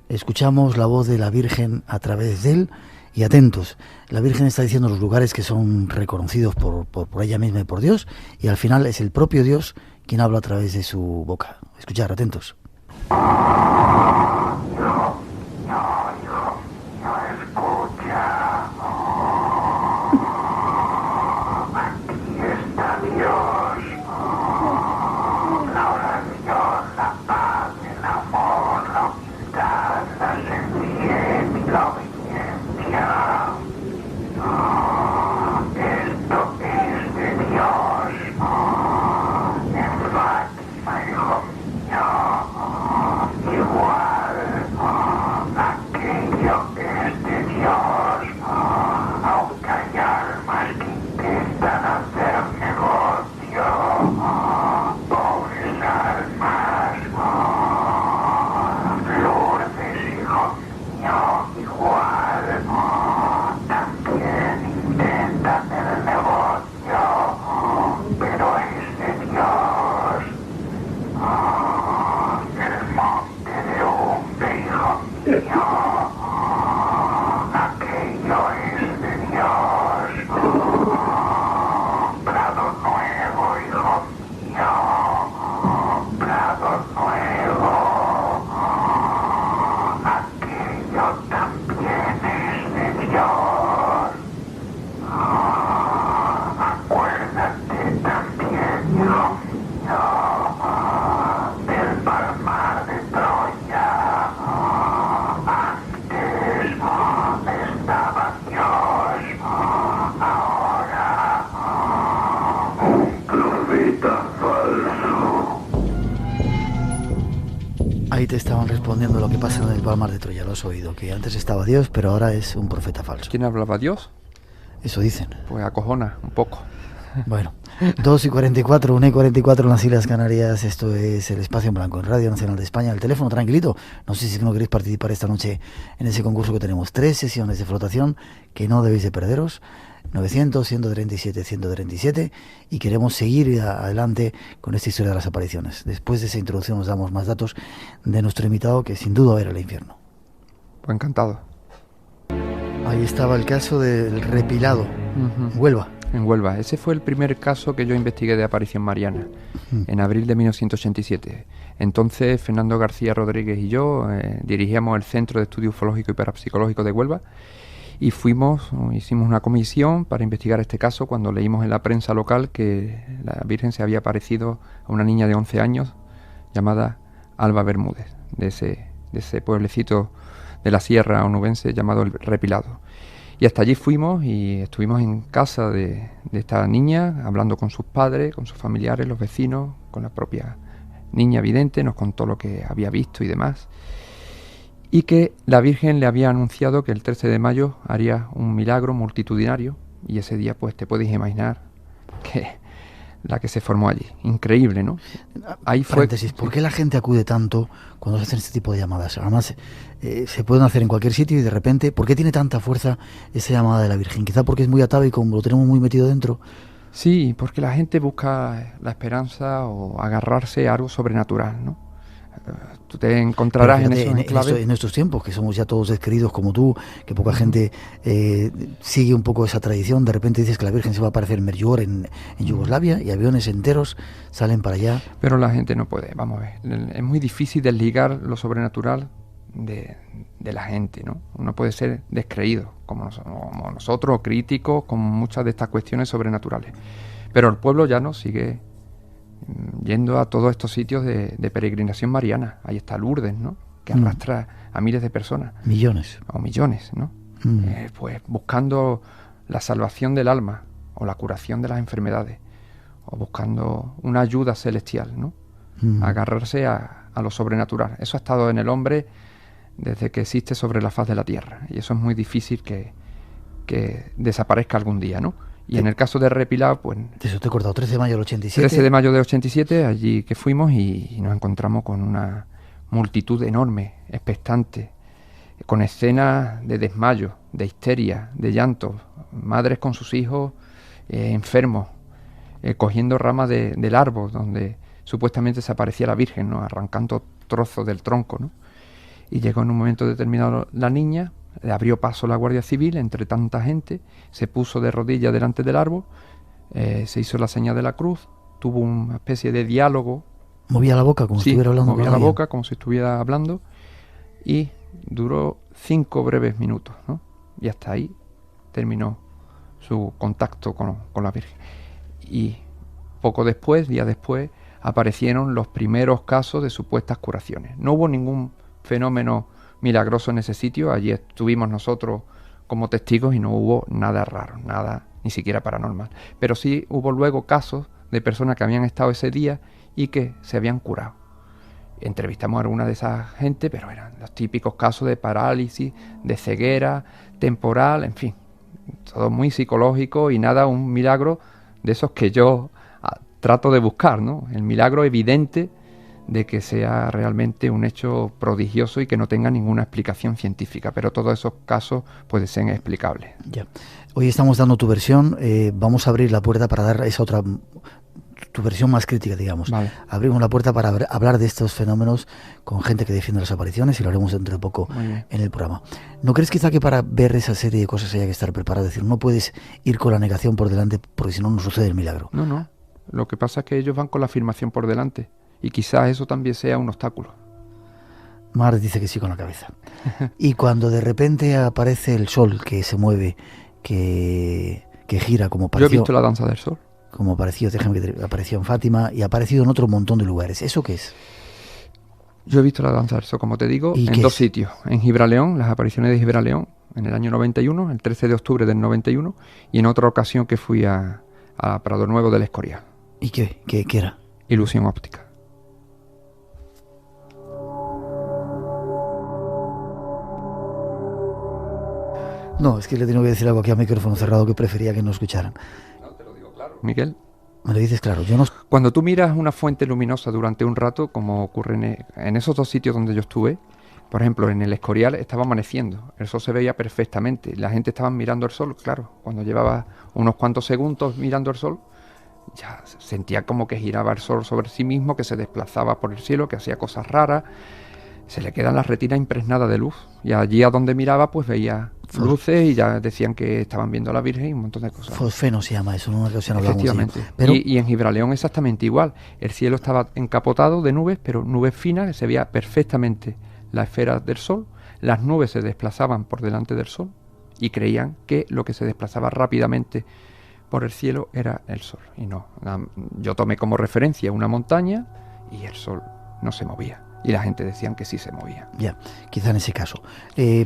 Escuchamos la voz de la Virgen a través de él y atentos, la Virgen está diciendo los lugares que son reconocidos por ella misma y por Dios, y al final es el propio Dios quien habla a través de su boca. Escuchar, atentos. Ahí te estaban respondiendo lo que pasa en el Palmar de Troya, lo has oído, que antes estaba Dios, pero ahora es un profeta falso. ¿Quién hablaba? ¿Dios? Eso dicen. Pues acojona un poco. Bueno, 2:44, 1:44 en las Islas Canarias. Esto es El Espacio en Blanco en Radio Nacional de España. El teléfono, tranquilito. No sé si es que no queréis participar esta noche en ese concurso que tenemos. 3 sesiones de flotación que no debéis de perderos. 900-137-137. Y queremos seguir adelante con esta historia de las apariciones. Después de esa introducción os damos más datos de nuestro invitado, que sin duda va a ir al infierno. Pues encantado. Ahí estaba el caso del Repilado, Huelva. En Huelva. Ese fue el primer caso que yo investigué de aparición mariana, en abril de 1987. Entonces, Fernando García Rodríguez y yo dirigíamos el Centro de Estudio Ufológico y Parapsicológico de Huelva y hicimos una comisión para investigar este caso cuando leímos en la prensa local que la Virgen se había aparecido a una niña de 11 años llamada Alba Bermúdez, de ese pueblecito de la sierra onubense llamado El Repilado. Y hasta allí fuimos y estuvimos en casa de esta niña, hablando con sus padres, con sus familiares, los vecinos, con la propia niña vidente, nos contó lo que había visto y demás. Y que la Virgen le había anunciado que el 13 de mayo haría un milagro multitudinario, y ese día pues te puedes imaginar que la que se formó allí. Increíble, ¿no? Ahí fue. Paréntesis, ¿por qué la gente acude tanto cuando se hacen este tipo de llamadas? Además, se pueden hacer en cualquier sitio y de repente, ¿por qué tiene tanta fuerza esa llamada de la Virgen? Quizá porque es muy atávico, lo tenemos muy metido dentro. Sí, porque la gente busca la esperanza o agarrarse a algo sobrenatural, ¿no? Tú te encontrarás fíjate, en esos enclaves. En estos tiempos, que somos ya todos desqueridos como tú, que poca gente sigue un poco esa tradición, de repente dices que la Virgen se va a aparecer en Medjugorje, en Yugoslavia, y aviones enteros salen para allá. Pero la gente no puede, vamos a ver, es muy difícil desligar lo sobrenatural de la gente, ¿no? Uno puede ser descreído, como nosotros, críticos, con muchas de estas cuestiones sobrenaturales. Pero el pueblo llano sigue yendo a todos estos sitios de peregrinación mariana. Ahí está Lourdes, ¿no? Que arrastra a miles de personas. Millones. O millones, ¿no? Pues buscando la salvación del alma, o la curación de las enfermedades, o buscando una ayuda celestial, ¿no? Agarrarse a lo sobrenatural. Eso ha estado en el hombre desde que existe sobre la faz de la tierra. Y eso es muy difícil que desaparezca algún día, ¿no? Y en el caso de Repilado, pues... Eso te he cortado, 13 de mayo del 87. 13 de mayo del 87, allí que fuimos y nos encontramos con una multitud enorme, expectante, con escenas de desmayo, de histeria, de llanto, madres con sus hijos enfermos, cogiendo ramas del árbol donde supuestamente se aparecía la Virgen, ¿no? Arrancando trozos del tronco, ¿no? Y llegó en un momento determinado la niña, le abrió paso la Guardia Civil entre tanta gente, se puso de rodillas delante del árbol, se hizo la señal de la cruz, tuvo una especie de diálogo. Movía la boca como si estuviera hablando. Movía la boca como si estuviera hablando y duró 5 breves minutos, ¿no? Y hasta ahí terminó su contacto con la Virgen. Y poco después, días después, aparecieron los primeros casos de supuestas curaciones. No hubo ningún fenómeno milagroso en ese sitio, allí estuvimos nosotros como testigos y no hubo nada raro, nada ni siquiera paranormal, pero sí hubo luego casos de personas que habían estado ese día y que se habían curado. Entrevistamos a alguna de esas gente, pero eran los típicos casos de parálisis, de ceguera temporal, en fin, todo muy psicológico y nada, un milagro de esos que yo trato de buscar, ¿no? El milagro evidente de que sea realmente un hecho prodigioso y que no tenga ninguna explicación científica, pero todos esos casos pueden ser explicables. Ya. Hoy estamos dando tu versión, vamos a abrir la puerta para dar esa otra, tu versión más crítica, digamos. Vale. Abrimos la puerta para hablar de estos fenómenos con gente que defiende las apariciones y lo haremos dentro de poco en el programa. ¿No crees quizá que para ver esa serie de cosas haya que estar preparado? Es decir, no puedes ir con la negación por delante porque si no, no sucede el milagro. No. Lo que pasa es que ellos van con la afirmación por delante. Y quizás eso también sea un obstáculo. Mar dice que sí con la cabeza. Y cuando de repente aparece el sol que se mueve, que gira como pareció... Yo he visto la danza del sol. Como apareció en Fátima y ha aparecido en otro montón de lugares. ¿Eso qué es? Yo he visto la danza del sol, como te digo, en 2 sitios. En Gibraleón, las apariciones de Gibraleón, en el año 91, el 13 de octubre del 91, y en otra ocasión que fui a Prado Nuevo del Escorial. ¿Y qué era? Ilusión óptica. No, es que le tengo que decir algo aquí a micrófono cerrado que prefería que no escucharan. No, te lo digo claro. Miguel. Me lo dices claro. Yo no... Cuando tú miras una fuente luminosa durante un rato, como ocurre en esos dos sitios donde yo estuve, por ejemplo, en el Escorial estaba amaneciendo, el sol se veía perfectamente, la gente estaba mirando el sol, claro, cuando llevaba unos cuantos segundos mirando el sol, ya sentía como que giraba el sol sobre sí mismo, que se desplazaba por el cielo, que hacía cosas raras, se le quedan las retinas impregnadas de luz, y allí a donde miraba pues veía luces y ya decían que estaban viendo a la Virgen y un montón de cosas. Fosfeno se llama eso, en una ocasión hablamos. Efectivamente. Pero... Y en Gibraleón exactamente igual, el cielo estaba encapotado de nubes, pero nubes finas, que se veía perfectamente la esfera del sol, las nubes se desplazaban por delante del sol y creían que lo que se desplazaba rápidamente por el cielo era el sol. Y no, yo tomé como referencia una montaña y el sol no se movía. Y la gente decían que sí se movía. Ya, quizá en ese caso.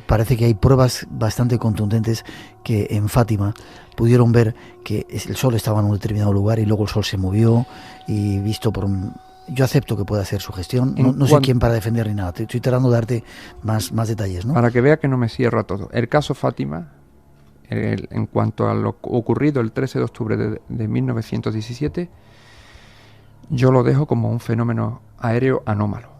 Parece que hay pruebas bastante contundentes que en Fátima pudieron ver que el sol estaba en un determinado lugar y luego el sol se movió y visto por un... Yo acepto que pueda ser sugestión, no sé quién para defender ni nada, estoy tratando de darte más detalles, ¿no? Para que vea que no me cierro a todo. El caso Fátima, en cuanto a lo ocurrido el 13 de octubre de 1917, yo lo dejo como un fenómeno aéreo anómalo.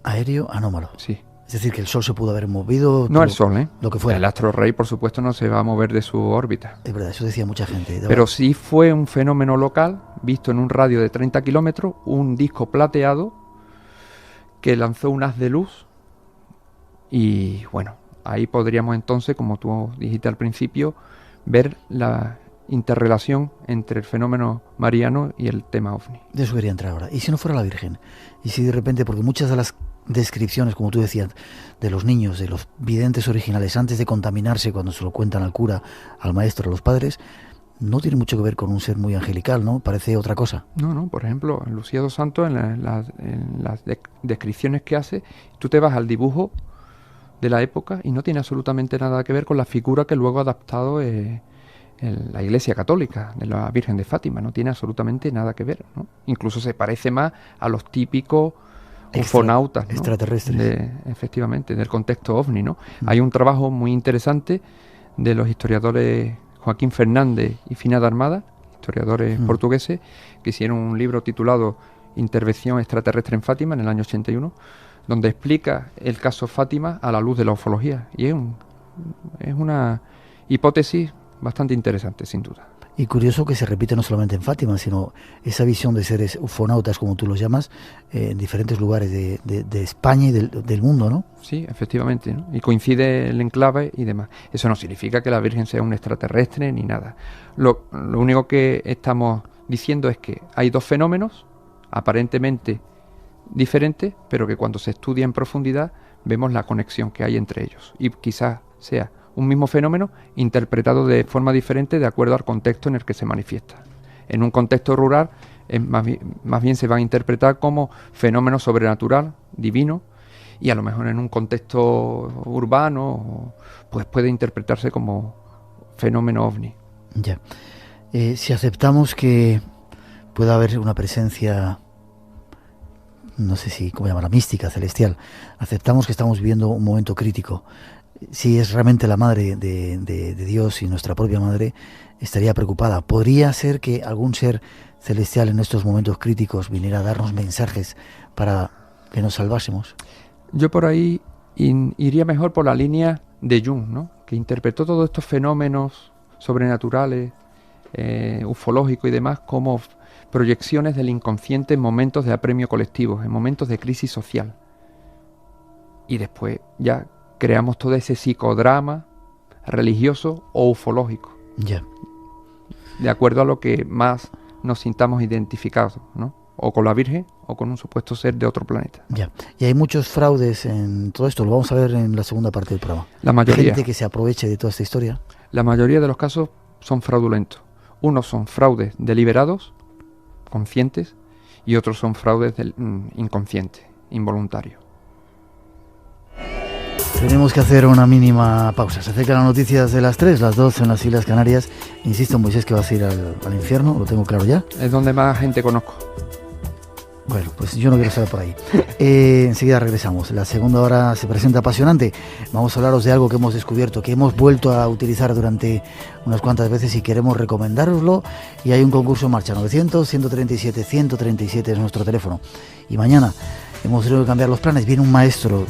Aéreo anómalo. Sí. Es decir, que el sol se pudo haber movido... No el sol, lo que fuera. El astro rey, por supuesto, no se va a mover de su órbita. Es verdad, eso decía mucha gente. Pero sí fue un fenómeno local, visto en un radio de 30 kilómetros, un disco plateado que lanzó un haz de luz y, bueno, ahí podríamos entonces, como tú dijiste al principio, ver la interrelación entre el fenómeno mariano y el tema ovni. De eso quería entrar ahora. ¿Y si no fuera la Virgen? Y si de repente, porque muchas de las descripciones, como tú decías, de los niños, de los videntes originales, antes de contaminarse cuando se lo cuentan al cura, al maestro, a los padres, no tiene mucho que ver con un ser muy angelical, ¿no? Parece otra cosa. No, por ejemplo, Lucía dos Santos, en las descripciones que hace, tú te vas al dibujo de la época y no tiene absolutamente nada que ver con la figura que luego ha adaptado la Iglesia Católica de la Virgen de Fátima, no tiene absolutamente nada que ver, ¿no? Incluso se parece más a los típicos ufonautas, ¿no? Extraterrestres. Efectivamente, del contexto ovni, ¿no? Hay un trabajo muy interesante de los historiadores Joaquín Fernández y Fina de Armada, historiadores portugueses, que hicieron un libro titulado Intervención extraterrestre en Fátima en el año 81, donde explica el caso Fátima a la luz de la ufología. Y es una hipótesis bastante interesante, sin duda. Y curioso que se repite no solamente en Fátima, sino esa visión de seres ufonautas, como tú los llamas, en diferentes lugares de España y del mundo, ¿no? Sí, efectivamente, ¿no? Y coincide el enclave y demás. Eso no significa que la Virgen sea un extraterrestre ni nada. Lo único que estamos diciendo es que hay dos fenómenos aparentemente diferentes, pero que cuando se estudia en profundidad vemos la conexión que hay entre ellos. Y quizás sea un mismo fenómeno interpretado de forma diferente de acuerdo al contexto en el que se manifiesta. En un contexto rural más bien se va a interpretar como fenómeno sobrenatural, divino, y a lo mejor en un contexto urbano pues puede interpretarse como fenómeno ovni. Ya. Si aceptamos que pueda haber una presencia, no sé si, ¿cómo llamarla? Mística, celestial, aceptamos que estamos viviendo un momento crítico. Si es realmente la madre de Dios y nuestra propia madre, estaría preocupada. ¿Podría ser que algún ser celestial en estos momentos críticos viniera a darnos mensajes para que nos salvásemos? Yo por ahí iría mejor por la línea de Jung, ¿no? Que interpretó todos estos fenómenos sobrenaturales, ufológicos y demás como proyecciones del inconsciente en momentos de apremio colectivo, en momentos de crisis social. Y después ya creamos todo ese psicodrama religioso o ufológico. Ya. De acuerdo a lo que más nos sintamos identificados, ¿no? O con la Virgen o con un supuesto ser de otro planeta. Ya. Y hay muchos fraudes en todo esto, lo vamos a ver en la segunda parte del programa. La mayoría. Gente que se aproveche de toda esta historia. La mayoría de los casos son fraudulentos. Unos son fraudes deliberados, conscientes, y otros son fraudes inconscientes, involuntarios. Tenemos que hacer una mínima pausa. Se acercan las noticias de las 3, las 2 en las Islas Canarias. Insisto, Moisés, que vas a ir al infierno, lo tengo claro ya. Es donde más gente conozco. Bueno, pues yo no quiero estar por ahí. Enseguida regresamos. La segunda hora se presenta apasionante. Vamos a hablaros de algo que hemos descubierto, que hemos vuelto a utilizar durante unas cuantas veces y queremos recomendároslo. Y hay un concurso en marcha, 900-137-137 es nuestro teléfono. Y mañana hemos tenido que cambiar los planes. Viene un maestro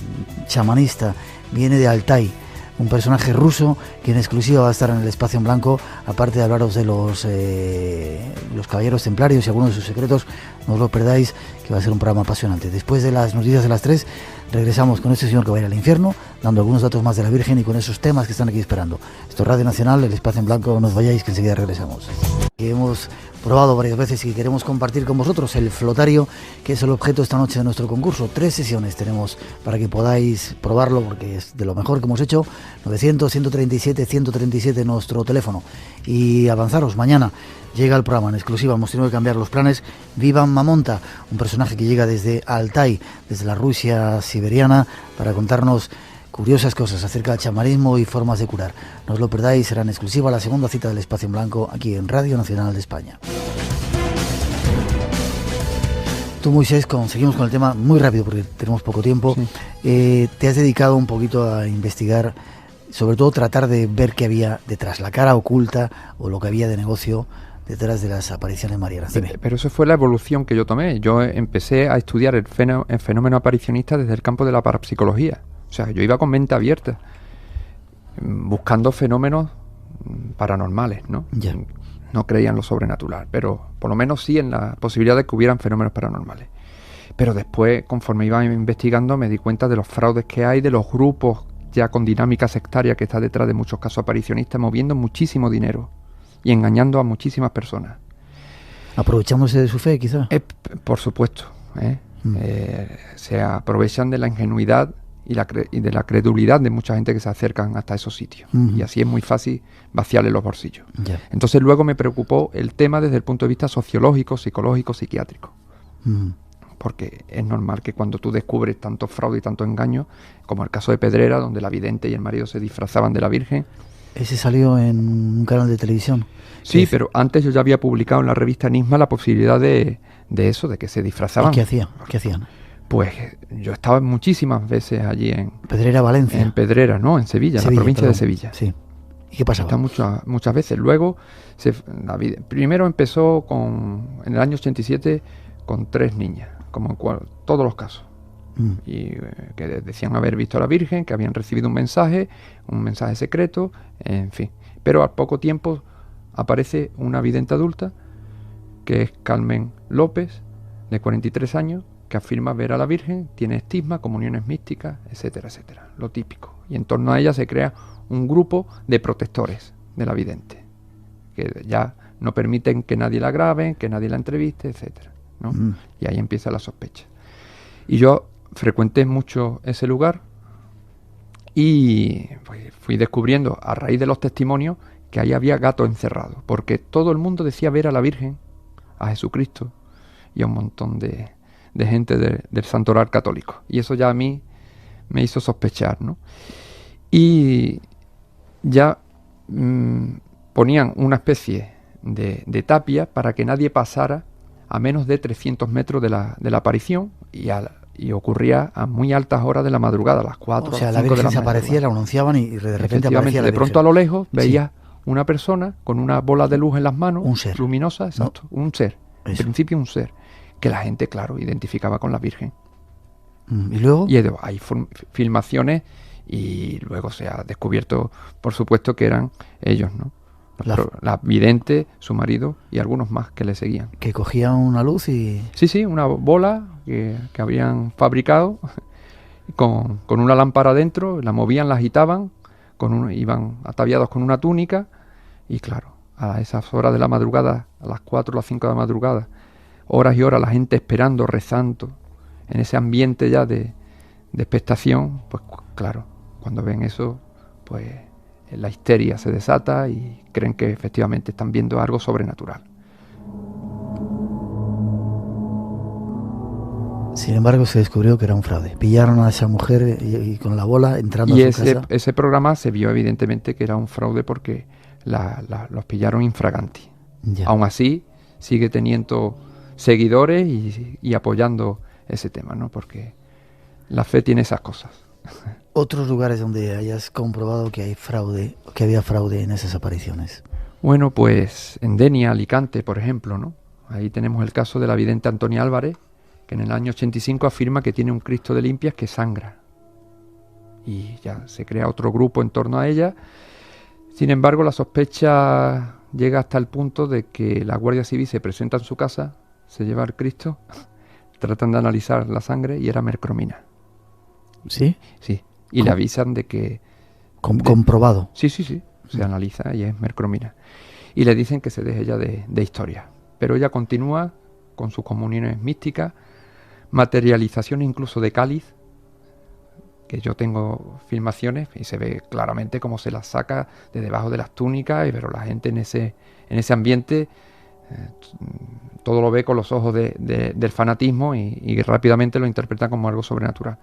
chamanista, viene de Altai, un personaje ruso que en exclusiva va a estar en el Espacio en Blanco, aparte de hablaros de los caballeros templarios y algunos de sus secretos. No os lo perdáis, que va a ser un programa apasionante. Después de las noticias de las 3, regresamos con este señor que va a ir al infierno, dando algunos datos más de la Virgen y con esos temas que están aquí esperando. Esto es Radio Nacional, el Espacio en Blanco, no os vayáis, que enseguida regresamos. Que hemos probado varias veces y queremos compartir con vosotros el flotario, que es el objeto esta noche de nuestro concurso. 3 sesiones tenemos para que podáis probarlo, porque es de lo mejor que hemos hecho. 900-137-137 nuestro teléfono. Y avanzaros, mañana llega el programa en exclusiva, hemos tenido que cambiar los planes. Vivan Mamonta, un personaje que llega desde Altai, desde la Rusia siberiana, para contarnos curiosas cosas acerca del chamanismo y formas de curar. No os lo perdáis, será en exclusiva la segunda cita del Espacio en Blanco aquí en Radio Nacional de España. Tú, Moisés, seguimos con el tema muy rápido porque tenemos poco tiempo. Sí. Te has dedicado un poquito a investigar, sobre todo tratar de ver qué había detrás, la cara oculta o lo que había de negocio detrás de las apariciones marianas. Pero eso fue la evolución que yo tomé. Yo empecé a estudiar el fenómeno aparicionista desde el campo de la parapsicología. O sea, yo iba con mente abierta, buscando fenómenos paranormales, ¿no? Ya. No creía en lo sobrenatural, pero por lo menos sí en la posibilidad de que hubieran fenómenos paranormales. Pero después, conforme iba investigando, me di cuenta de los fraudes que hay, de los grupos ya con dinámica sectaria que está detrás de muchos casos aparicionistas, moviendo muchísimo dinero y engañando a muchísimas personas. ¿Aprovechándose de su fe, quizá? Por supuesto. Se aprovechan de la ingenuidad y de la credulidad de mucha gente que se acercan hasta esos sitios. Y así es muy fácil vaciarle los bolsillos. Yeah. Entonces luego me preocupó el tema desde el punto de vista sociológico, psicológico, psiquiátrico. Porque es normal que cuando tú descubres tanto fraude y tanto engaño, como el caso de Pedrera, donde la vidente y el marido se disfrazaban de la Virgen. ¿Ese salió en un canal de televisión? Sí, pero antes yo ya había publicado en la revista Enigma la posibilidad de eso, de que se disfrazaban. ¿Y qué hacían? Pues yo estaba muchísimas veces allí en Pedrera, Valencia. En Pedrera, no, en Sevilla, en la provincia de Sevilla. Sí. ¿Y qué pasaba? Muchas veces. Luego, primero empezó en el año 87 con 3 niñas, como en todos los casos. Y que decían haber visto a la Virgen, que habían recibido un mensaje secreto, en fin. Pero al poco tiempo aparece una vidente adulta, que es Carmen López, de 43 años, que afirma ver a la Virgen, tiene estigma, comuniones místicas, etcétera, etcétera, lo típico. Y en torno a ella se crea un grupo de protectores de la vidente, que ya no permiten que nadie la grabe, que nadie la entreviste, etcétera, ¿no? Y ahí empieza la sospecha. Y yo frecuenté mucho ese lugar y pues, fui descubriendo a raíz de los testimonios que ahí había gatos encerrados, porque todo el mundo decía ver a la Virgen, a Jesucristo y a un montón de gente del santoral católico. Y eso ya a mí me hizo sospechar, ¿no? Y ya ponían una especie de tapia para que nadie pasara a menos de 300 metros de la aparición y ocurría a muy altas horas de la madrugada, a las 4 o 5 de la mañana. O sea, la Virgen se aparecía, la anunciaban y de repente aparecía la Virgen. De pronto a lo lejos veías una persona con una bola de luz en las manos, un ser luminosa, exacto, no. Un ser, en principio un ser, que la gente, claro, identificaba con la Virgen. ¿Y luego? Y hay filmaciones y luego se ha descubierto, por supuesto, que eran ellos, ¿no? La vidente, su marido y algunos más que le seguían. Que cogían una luz y... Sí, una bola que habían fabricado con una lámpara dentro, la movían, la agitaban, iban ataviados con una túnica y claro, a esas horas de la madrugada, a las 4 o las 5 de la madrugada, horas y horas la gente esperando, rezando, en ese ambiente ya de expectación, pues claro, cuando ven eso, pues la histeria se desata y creen que efectivamente están viendo algo sobrenatural. Sin embargo, se descubrió que era un fraude. Pillaron a esa mujer y con la bola entrando a su casa. Y ese programa se vio evidentemente que era un fraude porque los pillaron infraganti. Ya. Aún así, sigue teniendo seguidores y apoyando ese tema, ¿no? Porque la fe tiene esas cosas. Otros lugares donde hayas comprobado que hay fraude, que había fraude en esas apariciones. Bueno, pues en Denia, Alicante, por ejemplo, ¿no? Ahí tenemos el caso de la vidente Antonia Álvarez, que en el año 85 afirma que tiene un Cristo de limpias que sangra. Y ya se crea otro grupo en torno a ella. Sin embargo, la sospecha llega hasta el punto de que la Guardia Civil se presenta en su casa, se lleva al Cristo, tratan de analizar la sangre y era mercromina. ¿Sí? Sí. Y le avisan de que... Comprobado. Sí. Se analiza y es mercromina. Y le dicen que se deje ya de historia. Pero ella continúa con sus comuniones místicas, materialización incluso de cáliz, que yo tengo filmaciones y se ve claramente cómo se las saca de debajo de las túnicas, pero la gente en ese ambiente todo lo ve con los ojos del fanatismo y rápidamente lo interpreta como algo sobrenatural.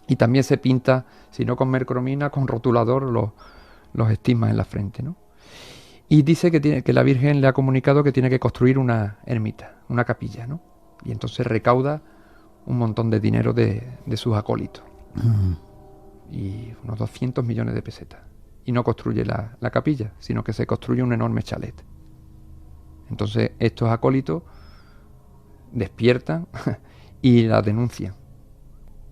Y también se pinta, si no con mercromina, con rotulador los estigmas en la frente, ¿no? Y dice que la Virgen le ha comunicado que tiene que construir una ermita, una capilla, ¿no? Y entonces recauda un montón de dinero de sus acólitos. Y unos 200 millones de pesetas. Y no construye la capilla, sino que se construye un enorme chalet. Entonces estos acólitos despiertan y la denuncian.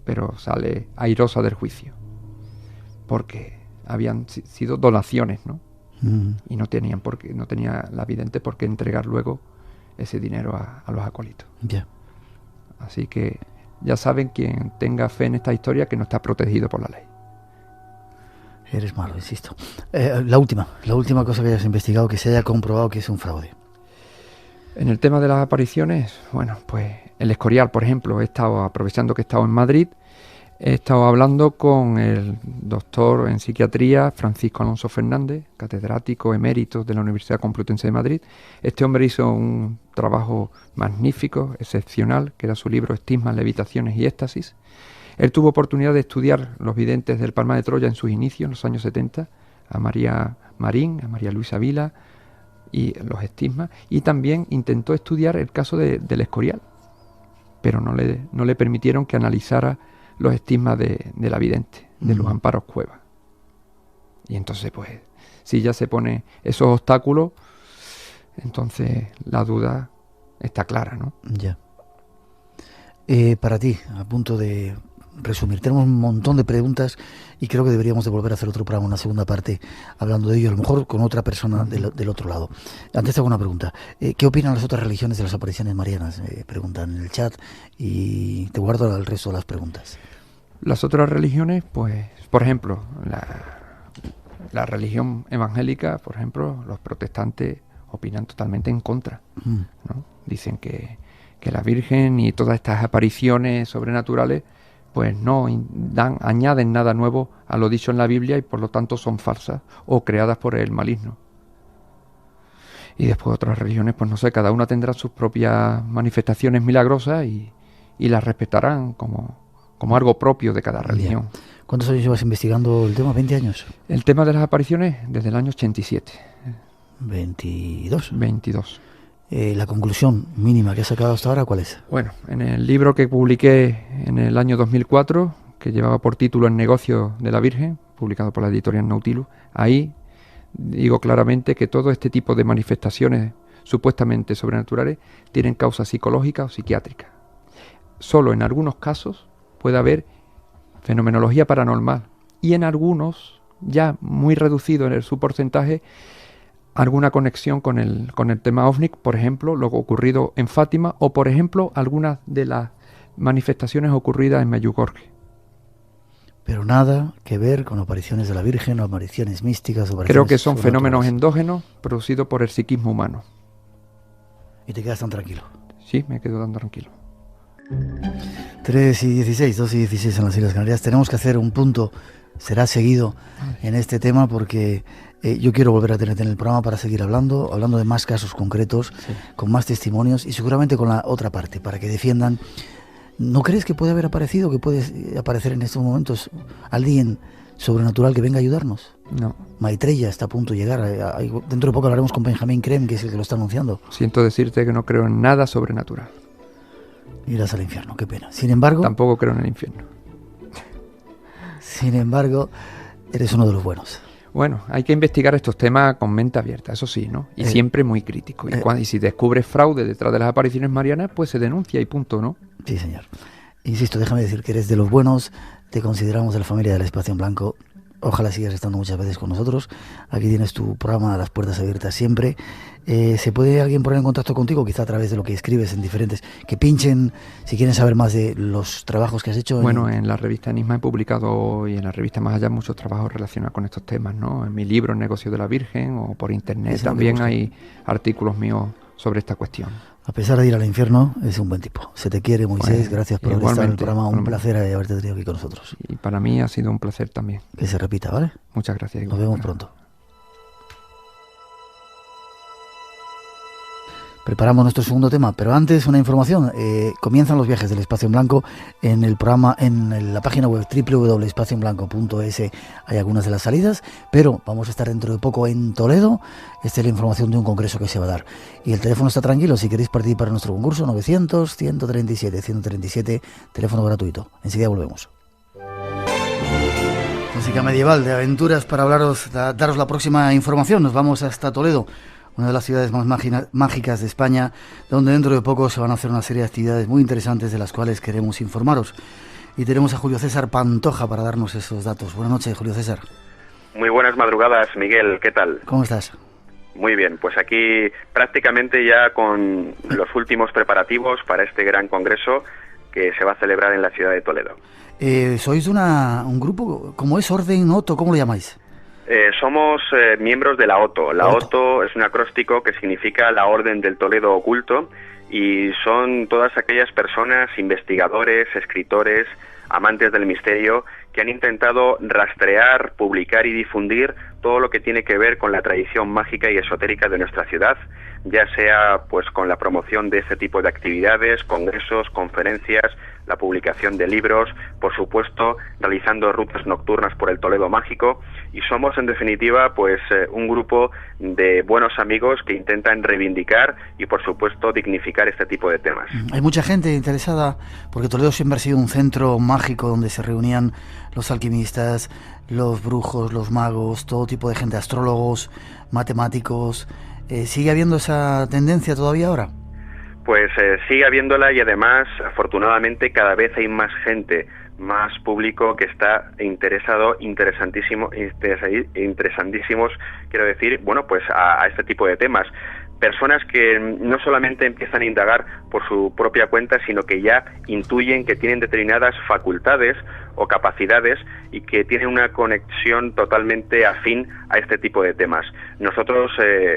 Pero sale airosa del juicio. Porque habían sido donaciones, ¿no? Y no tenía la vidente por qué entregar luego ese dinero a los acólitos. Yeah. Así que ya saben, quien tenga fe en esta historia, que no está protegido por la ley. Eres malo, insisto. La última cosa que hayas investigado, que se haya comprobado que es un fraude. En el tema de las apariciones, bueno, pues el Escorial, por ejemplo, aprovechando que he estado en Madrid, he estado hablando con el doctor en psiquiatría Francisco Alonso Fernández, catedrático emérito de la Universidad Complutense de Madrid. Este hombre hizo un trabajo magnífico, excepcional, que era su libro Estigmas, Levitaciones y Éxtasis. Él tuvo oportunidad de estudiar los videntes del Palma de Troya en sus inicios, en los años 70, a María Marín, a María Luisa Vila y los estigmas, y también intentó estudiar el caso del Escorial, pero no le permitieron que analizara los estigmas de la vidente, de Luz Amparos Cueva. Y entonces, pues, si ya se pone esos obstáculos, entonces la duda está clara, ¿no? Ya. Para ti, a punto de resumir, tenemos un montón de preguntas y creo que deberíamos de volver a hacer otro programa, una segunda parte, hablando de ello, a lo mejor con otra persona del otro lado. Antes te hago una pregunta. ¿Qué opinan las otras religiones de las apariciones marianas? Preguntan en el chat y te guardo el resto de las preguntas. Las otras religiones, pues, por ejemplo, la religión evangélica, por ejemplo, los protestantes opinan totalmente en contra, ¿no? Dicen que la Virgen y todas estas apariciones sobrenaturales pues no añaden nada nuevo a lo dicho en la Biblia y por lo tanto son falsas o creadas por el maligno. Y después otras religiones, pues no sé, cada una tendrá sus propias manifestaciones milagrosas y las respetarán como algo propio de cada religión. Bien. ¿Cuántos años llevas investigando el tema? ¿20 años? El tema de las apariciones desde el año 87. 22. La conclusión mínima que has sacado hasta ahora, ¿cuál es? Bueno, en el libro que publiqué en el año 2004, que llevaba por título El negocio de la Virgen, publicado por la editorial Nautilus, ahí digo claramente que todo este tipo de manifestaciones supuestamente sobrenaturales tienen causa psicológica o psiquiátrica. Solo en algunos casos puede haber fenomenología paranormal y en algunos, ya muy reducido en su porcentaje, alguna conexión con el tema OVNI, por ejemplo, lo ocurrido en Fátima o, por ejemplo, algunas de las manifestaciones ocurridas en Medjugorje. Pero nada que ver con apariciones de la Virgen o apariciones místicas. Creo que son fenómenos endógenos producidos por el psiquismo humano. ¿Y te quedas tan tranquilo? Sí, me quedo tan tranquilo. 3 y 16, 2 y 16 en las Islas Canarias. Tenemos que hacer un punto, será seguido en este tema porque yo quiero volver a tenerte en el programa para seguir hablando de más casos concretos, sí, con más testimonios y seguramente con la otra parte, para que defiendan. ¿No crees que puede haber aparecido, que puede aparecer en estos momentos alguien sobrenatural que venga a ayudarnos? No. Maitreya está a punto de llegar. Dentro de poco hablaremos con Benjamín Creme, que es el que lo está anunciando. Siento decirte que no creo en nada sobrenatural. Irás al infierno, qué pena. Sin embargo... Tampoco creo en el infierno. Sin embargo, eres uno de los buenos. Bueno, hay que investigar estos temas con mente abierta, eso sí, ¿no? Y siempre muy crítico. Y si descubres fraude detrás de las apariciones marianas, pues se denuncia y punto, ¿no? Sí, señor. Insisto, déjame decir que eres de los buenos, te consideramos de la familia del Espacio en Blanco. Ojalá sigas estando muchas veces con nosotros. Aquí tienes tu programa a las puertas abiertas siempre. ¿Se puede alguien poner en contacto contigo? Quizá a través de lo que escribes en diferentes... Que pinchen, si quieren saber más de los trabajos que has hecho. Bueno, en la revista Enigma he publicado, y en la revista Más Allá, muchos trabajos relacionados con estos temas, ¿no? En mi libro El negocio de la Virgen, o por internet también hay artículos míos sobre esta cuestión. A pesar de ir al infierno, es un buen tipo. Se te quiere, Moisés. Pues, gracias por haber estado en el programa. Un placer haberte tenido aquí con nosotros. Y para mí ha sido un placer también. Que se repita, ¿vale? Muchas gracias. Nos vemos pronto. Preparamos nuestro segundo tema, pero antes una información. Comienzan los viajes del Espacio en Blanco en el programa, en la página web www.espacioenblanco.es. Hay algunas de las salidas, pero vamos a estar dentro de poco en Toledo. Esta es la información de un congreso que se va a dar. Y el teléfono está tranquilo, si queréis participar en nuestro concurso, 900-137-137, teléfono gratuito. Enseguida volvemos. Música medieval de aventuras para daros la próxima información. Nos vamos hasta Toledo, una de las ciudades más mágicas de España, donde dentro de poco se van a hacer una serie de actividades muy interesantes de las cuales queremos informaros. Y tenemos a Julio César Pantoja para darnos esos datos. Buenas noches, Julio César. Muy buenas madrugadas, Miguel. ¿Qué tal? ¿Cómo estás? Muy bien, pues aquí prácticamente ya con los últimos preparativos para este gran congreso que se va a celebrar en la ciudad de Toledo. ¿Sois un grupo? ¿Cómo es? ¿Orden Otto? ¿Cómo lo llamáis? Somos miembros de la OTO. La OTO es un acróstico que significa la Orden del Toledo Oculto, y son todas aquellas personas, investigadores, escritores, amantes del misterio, que han intentado rastrear, publicar y difundir todo lo que tiene que ver con la tradición mágica y esotérica de nuestra ciudad, ya sea pues con la promoción de este tipo de actividades, congresos, conferencias, la publicación de libros, por supuesto, realizando rutas nocturnas por el Toledo mágico, y somos en definitiva pues un grupo de buenos amigos que intentan reivindicar y por supuesto dignificar este tipo de temas. Hay mucha gente interesada, porque Toledo siempre ha sido un centro mágico donde se reunían los alquimistas, los brujos, los magos, todo tipo de gente, astrólogos, matemáticos. ¿Sigue habiendo esa tendencia todavía ahora? Pues sigue habiéndola, y además, afortunadamente, cada vez hay más gente, más público que está interesantísimos, quiero decir, bueno, pues a este tipo de temas. Personas que no solamente empiezan a indagar por su propia cuenta, sino que ya intuyen que tienen determinadas facultades o capacidades y que tienen una conexión totalmente afín a este tipo de temas. Nosotros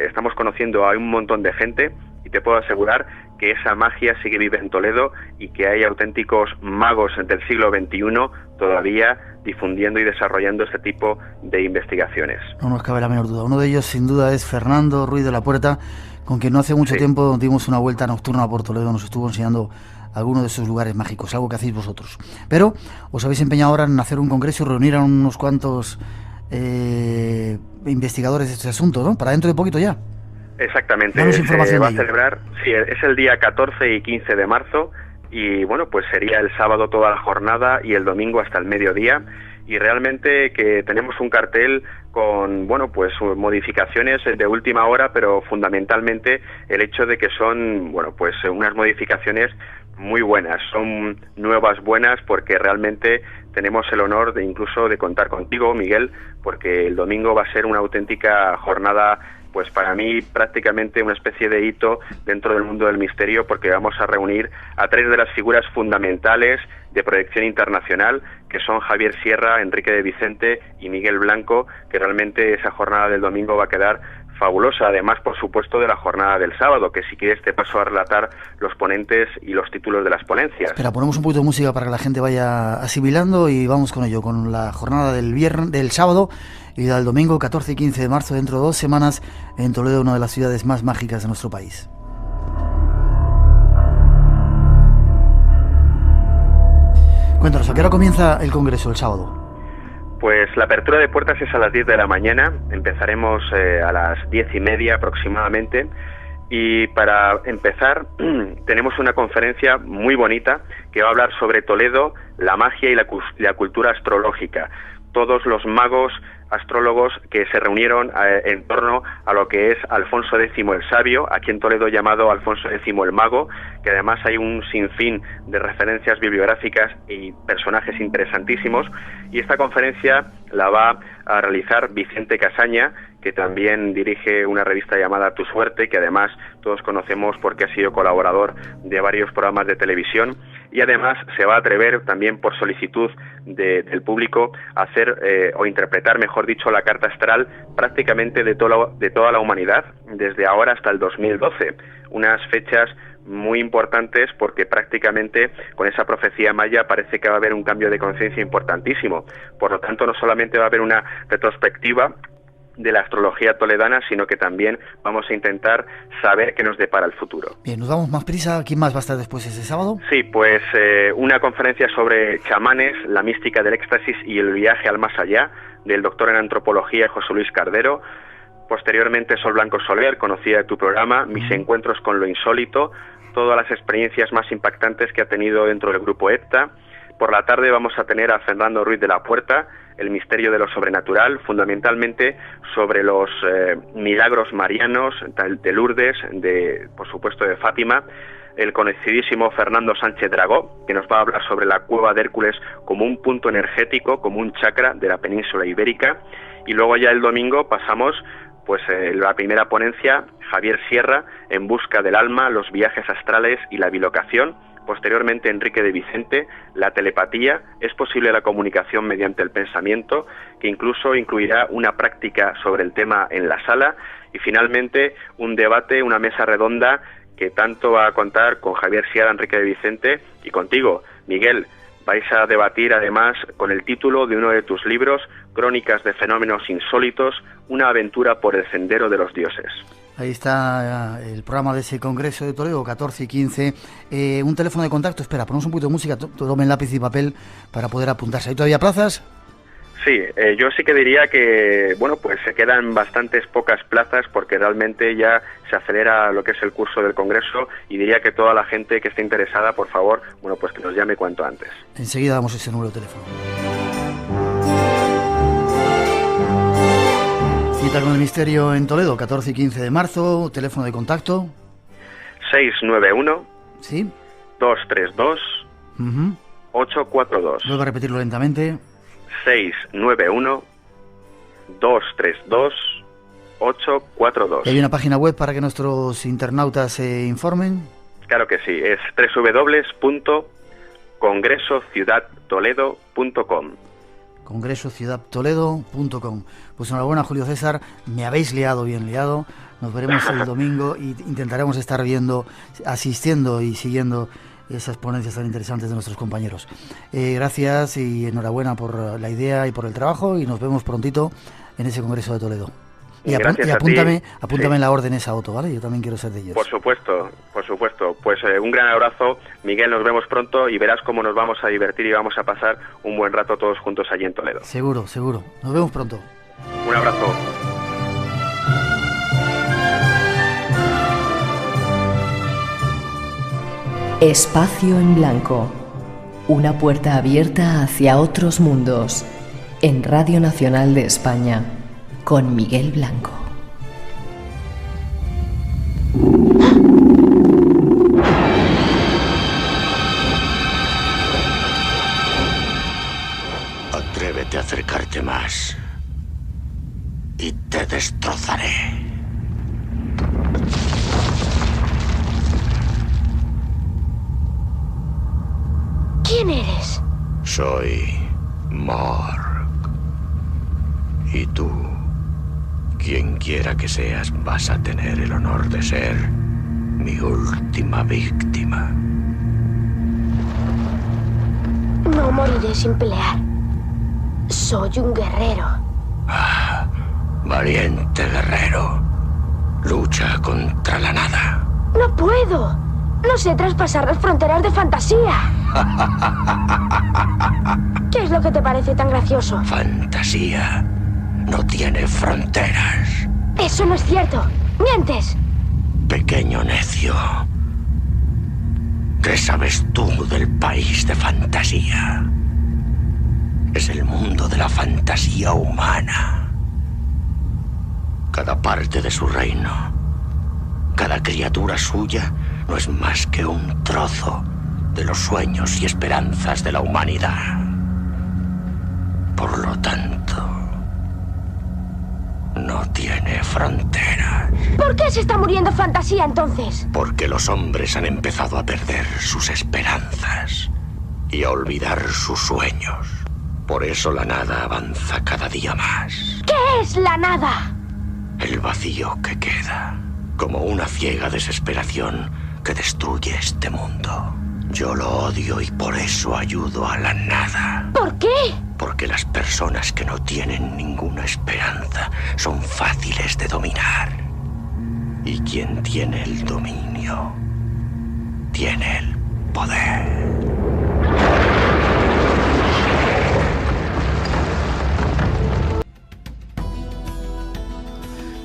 estamos conociendo a un montón de gente, y te puedo asegurar que esa magia sigue viva en Toledo, y que hay auténticos magos del siglo XXI todavía difundiendo y desarrollando este tipo de investigaciones. No nos cabe la menor duda. Uno de ellos, sin duda, es Fernando Ruiz de la Puerta, con quien no hace mucho tiempo dimos una vuelta nocturna por Toledo. Nos estuvo enseñando algunos de esos lugares mágicos, algo que hacéis vosotros. Pero os habéis empeñado ahora en hacer un congreso y reunir a unos cuantos investigadores de este asunto, ¿no? Para dentro de poquito ya. Exactamente, se va a celebrar, sí, es el día 14 y 15 de marzo, y bueno, pues sería el sábado toda la jornada y el domingo hasta el mediodía, y realmente que tenemos un cartel con, bueno, pues modificaciones de última hora, pero fundamentalmente el hecho de que son, bueno, pues unas modificaciones muy buenas, son nuevas buenas, porque realmente tenemos el honor de incluso de contar contigo, Miguel, porque el domingo va a ser una auténtica jornada, pues para mí prácticamente una especie de hito dentro del mundo del misterio, porque vamos a reunir a tres de las figuras fundamentales de proyección internacional, que son Javier Sierra, Enrique de Vicente y Miguel Blanco, que realmente esa jornada del domingo va a quedar fabulosa, además por supuesto de la jornada del sábado, que si quieres te paso a relatar los ponentes y los títulos de las ponencias. Espera, ponemos un poquito de música para que la gente vaya asimilando y vamos con ello, con la jornada del sábado y del domingo 14 y 15 de marzo, dentro de 2 semanas, en Toledo, una de las ciudades más mágicas de nuestro país. Cuéntanos, ¿a qué hora comienza el congreso el sábado? Pues Pues la apertura de puertas es a las 10 de la mañana, empezaremos a las 10:30 aproximadamente, y para empezar tenemos una conferencia muy bonita que va a hablar sobre Toledo, la magia y la cultura astrológica. Todos los magos, astrólogos que se reunieron en torno a lo que es Alfonso X el Sabio, aquí en Toledo llamado Alfonso X el Mago, que además hay un sinfín de referencias bibliográficas y personajes interesantísimos, y esta conferencia la va a realizar Vicente Casaña, que también dirige una revista llamada Tu Suerte, que además todos conocemos porque ha sido colaborador de varios programas de televisión, y además se va a atrever también por solicitud del público a hacer o interpretar, mejor dicho, la carta astral prácticamente de toda la humanidad, desde ahora hasta el 2012, unas fechas muy importantes porque prácticamente con esa profecía maya parece que va a haber un cambio de conciencia importantísimo. Por lo tanto, no solamente va a haber una retrospectiva de la astrología toledana, sino que también vamos a intentar saber qué nos depara el futuro. Bien, nos damos más prisa. ¿Quién más va a estar después ese sábado? Sí, pues una conferencia sobre chamanes, la mística del éxtasis y el viaje al más allá, del doctor en antropología José Luis Cardero. Posteriormente, Sol Blanco Soler, conocida de tu programa, mis encuentros con lo insólito, todas las experiencias más impactantes que ha tenido dentro del grupo EPTA. Por la tarde vamos a tener a Fernando Ruiz de la Puerta, el misterio de lo sobrenatural, fundamentalmente sobre los milagros marianos de Lourdes, por supuesto de Fátima, el conocidísimo Fernando Sánchez Dragó, que nos va a hablar sobre la cueva de Hércules como un punto energético, como un chakra de la península ibérica, y luego ya el domingo pasamos pues la primera ponencia, Javier Sierra, En busca del alma, los viajes astrales y la bilocación. Posteriormente, Enrique de Vicente, la telepatía, es posible la comunicación mediante el pensamiento, que incluso incluirá una práctica sobre el tema en la sala, y finalmente un debate, una mesa redonda que tanto va a contar con Javier Sierra, Enrique de Vicente y contigo, Miguel. Vais a debatir además con el título de uno de tus libros, Crónicas de fenómenos insólitos, una aventura por el sendero de los dioses. Ahí está el programa de ese Congreso de Toledo, 14 y 15. Un teléfono de contacto, espera, ponemos un poquito de música, tomen lápiz y papel para poder apuntarse. ¿Hay todavía plazas? Sí, yo sí que diría que, bueno, pues se quedan bastantes pocas plazas porque realmente ya se acelera lo que es el curso del Congreso, y diría que toda la gente que esté interesada, por favor, bueno, pues que nos llame cuanto antes. Enseguida damos ese número de teléfono. Cita con el misterio en Toledo, 14 y 15 de marzo, teléfono de contacto. 691 ¿sí? 232 842. Vuelvo a repetirlo lentamente. 691 232 842. ¿Hay una página web para que nuestros internautas se informen? Claro que sí, es www.congresociudadtoledo.com. congresociudadtoledo.com. Pues enhorabuena, Julio César, me habéis liado, bien liado. Nos veremos el domingo y intentaremos estar asistiendo y siguiendo esas ponencias tan interesantes de nuestros compañeros. Gracias y enhorabuena por la idea y por el trabajo, y nos vemos prontito en ese Congreso de Toledo. Y apúntame sí. En la orden esa, Otto, ¿vale? Yo también quiero ser de ellos. Por supuesto. Pues un gran abrazo, Miguel, nos vemos pronto y verás cómo nos vamos a divertir y vamos a pasar un buen rato todos juntos allí en Toledo. Seguro. Nos vemos pronto. Un abrazo. Espacio en Blanco. Una puerta abierta hacia otros mundos. En Radio Nacional de España. Con Miguel Blanco. Atrévete a acercarte más y te destrozaré. ¿Quién eres? Soy Morg. Y tú, quien quiera que seas, vas a tener el honor de ser mi última víctima. No moriré sin pelear. Soy un guerrero. Valiente guerrero. Lucha contra la nada. No puedo. No sé traspasar las fronteras de fantasía. ¿Qué es lo que te parece tan gracioso? Fantasía no tiene fronteras. Eso no es cierto. ¡Mientes! Pequeño necio. ¿Qué sabes tú del país de fantasía? Es el mundo de la fantasía humana. Cada parte de su reino, cada criatura suya, no es más que un trozo de los sueños y esperanzas de la humanidad. Por lo tanto, no tiene fronteras. ¿Por qué se está muriendo fantasía entonces? Porque los hombres han empezado a perder sus esperanzas y a olvidar sus sueños. Por eso la nada avanza cada día más. ¿Qué es la nada? El vacío que queda, como una ciega desesperación que destruye este mundo. Yo lo odio y por eso ayudo a la nada. ¿Por qué? Porque las personas que no tienen ninguna esperanza son fáciles de dominar. Y quien tiene el dominio, tiene el poder.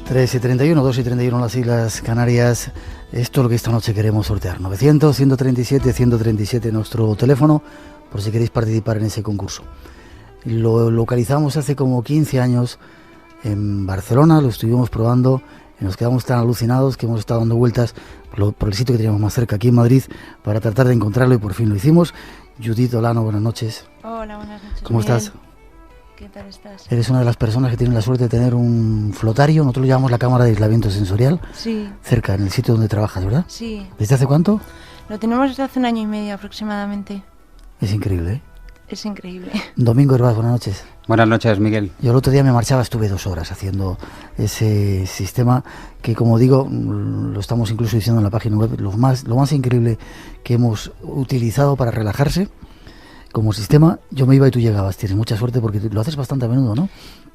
3:31, 2:31 las Islas Canarias. Esto es lo que esta noche queremos sortear. 900-137-137 nuestro teléfono, por si queréis participar en ese concurso. Lo localizamos hace como 15 años en Barcelona, lo estuvimos probando y nos quedamos tan alucinados que hemos estado dando vueltas por el sitio que teníamos más cerca, aquí en Madrid, para tratar de encontrarlo y por fin lo hicimos. Judith Olano, buenas noches. Hola, buenas noches. ¿Cómo estás? ¿Qué tal estás? Eres una de las personas que tienen la suerte de tener un flotario, nosotros lo llamamos la cámara de aislamiento sensorial, sí, cerca, en el sitio donde trabajas, ¿verdad? Sí. ¿Desde hace cuánto? Lo tenemos desde hace 1 año y medio aproximadamente. Es increíble, ¿eh? Es increíble. Domingo Herbaz, buenas noches. Buenas noches, Miguel. Yo el otro día me marchaba, estuve 2 horas haciendo ese sistema que, como digo, lo estamos incluso diciendo en la página web, lo más increíble que hemos utilizado para relajarse como sistema. Yo me iba y tú llegabas. Tienes mucha suerte porque lo haces bastante a menudo, ¿no?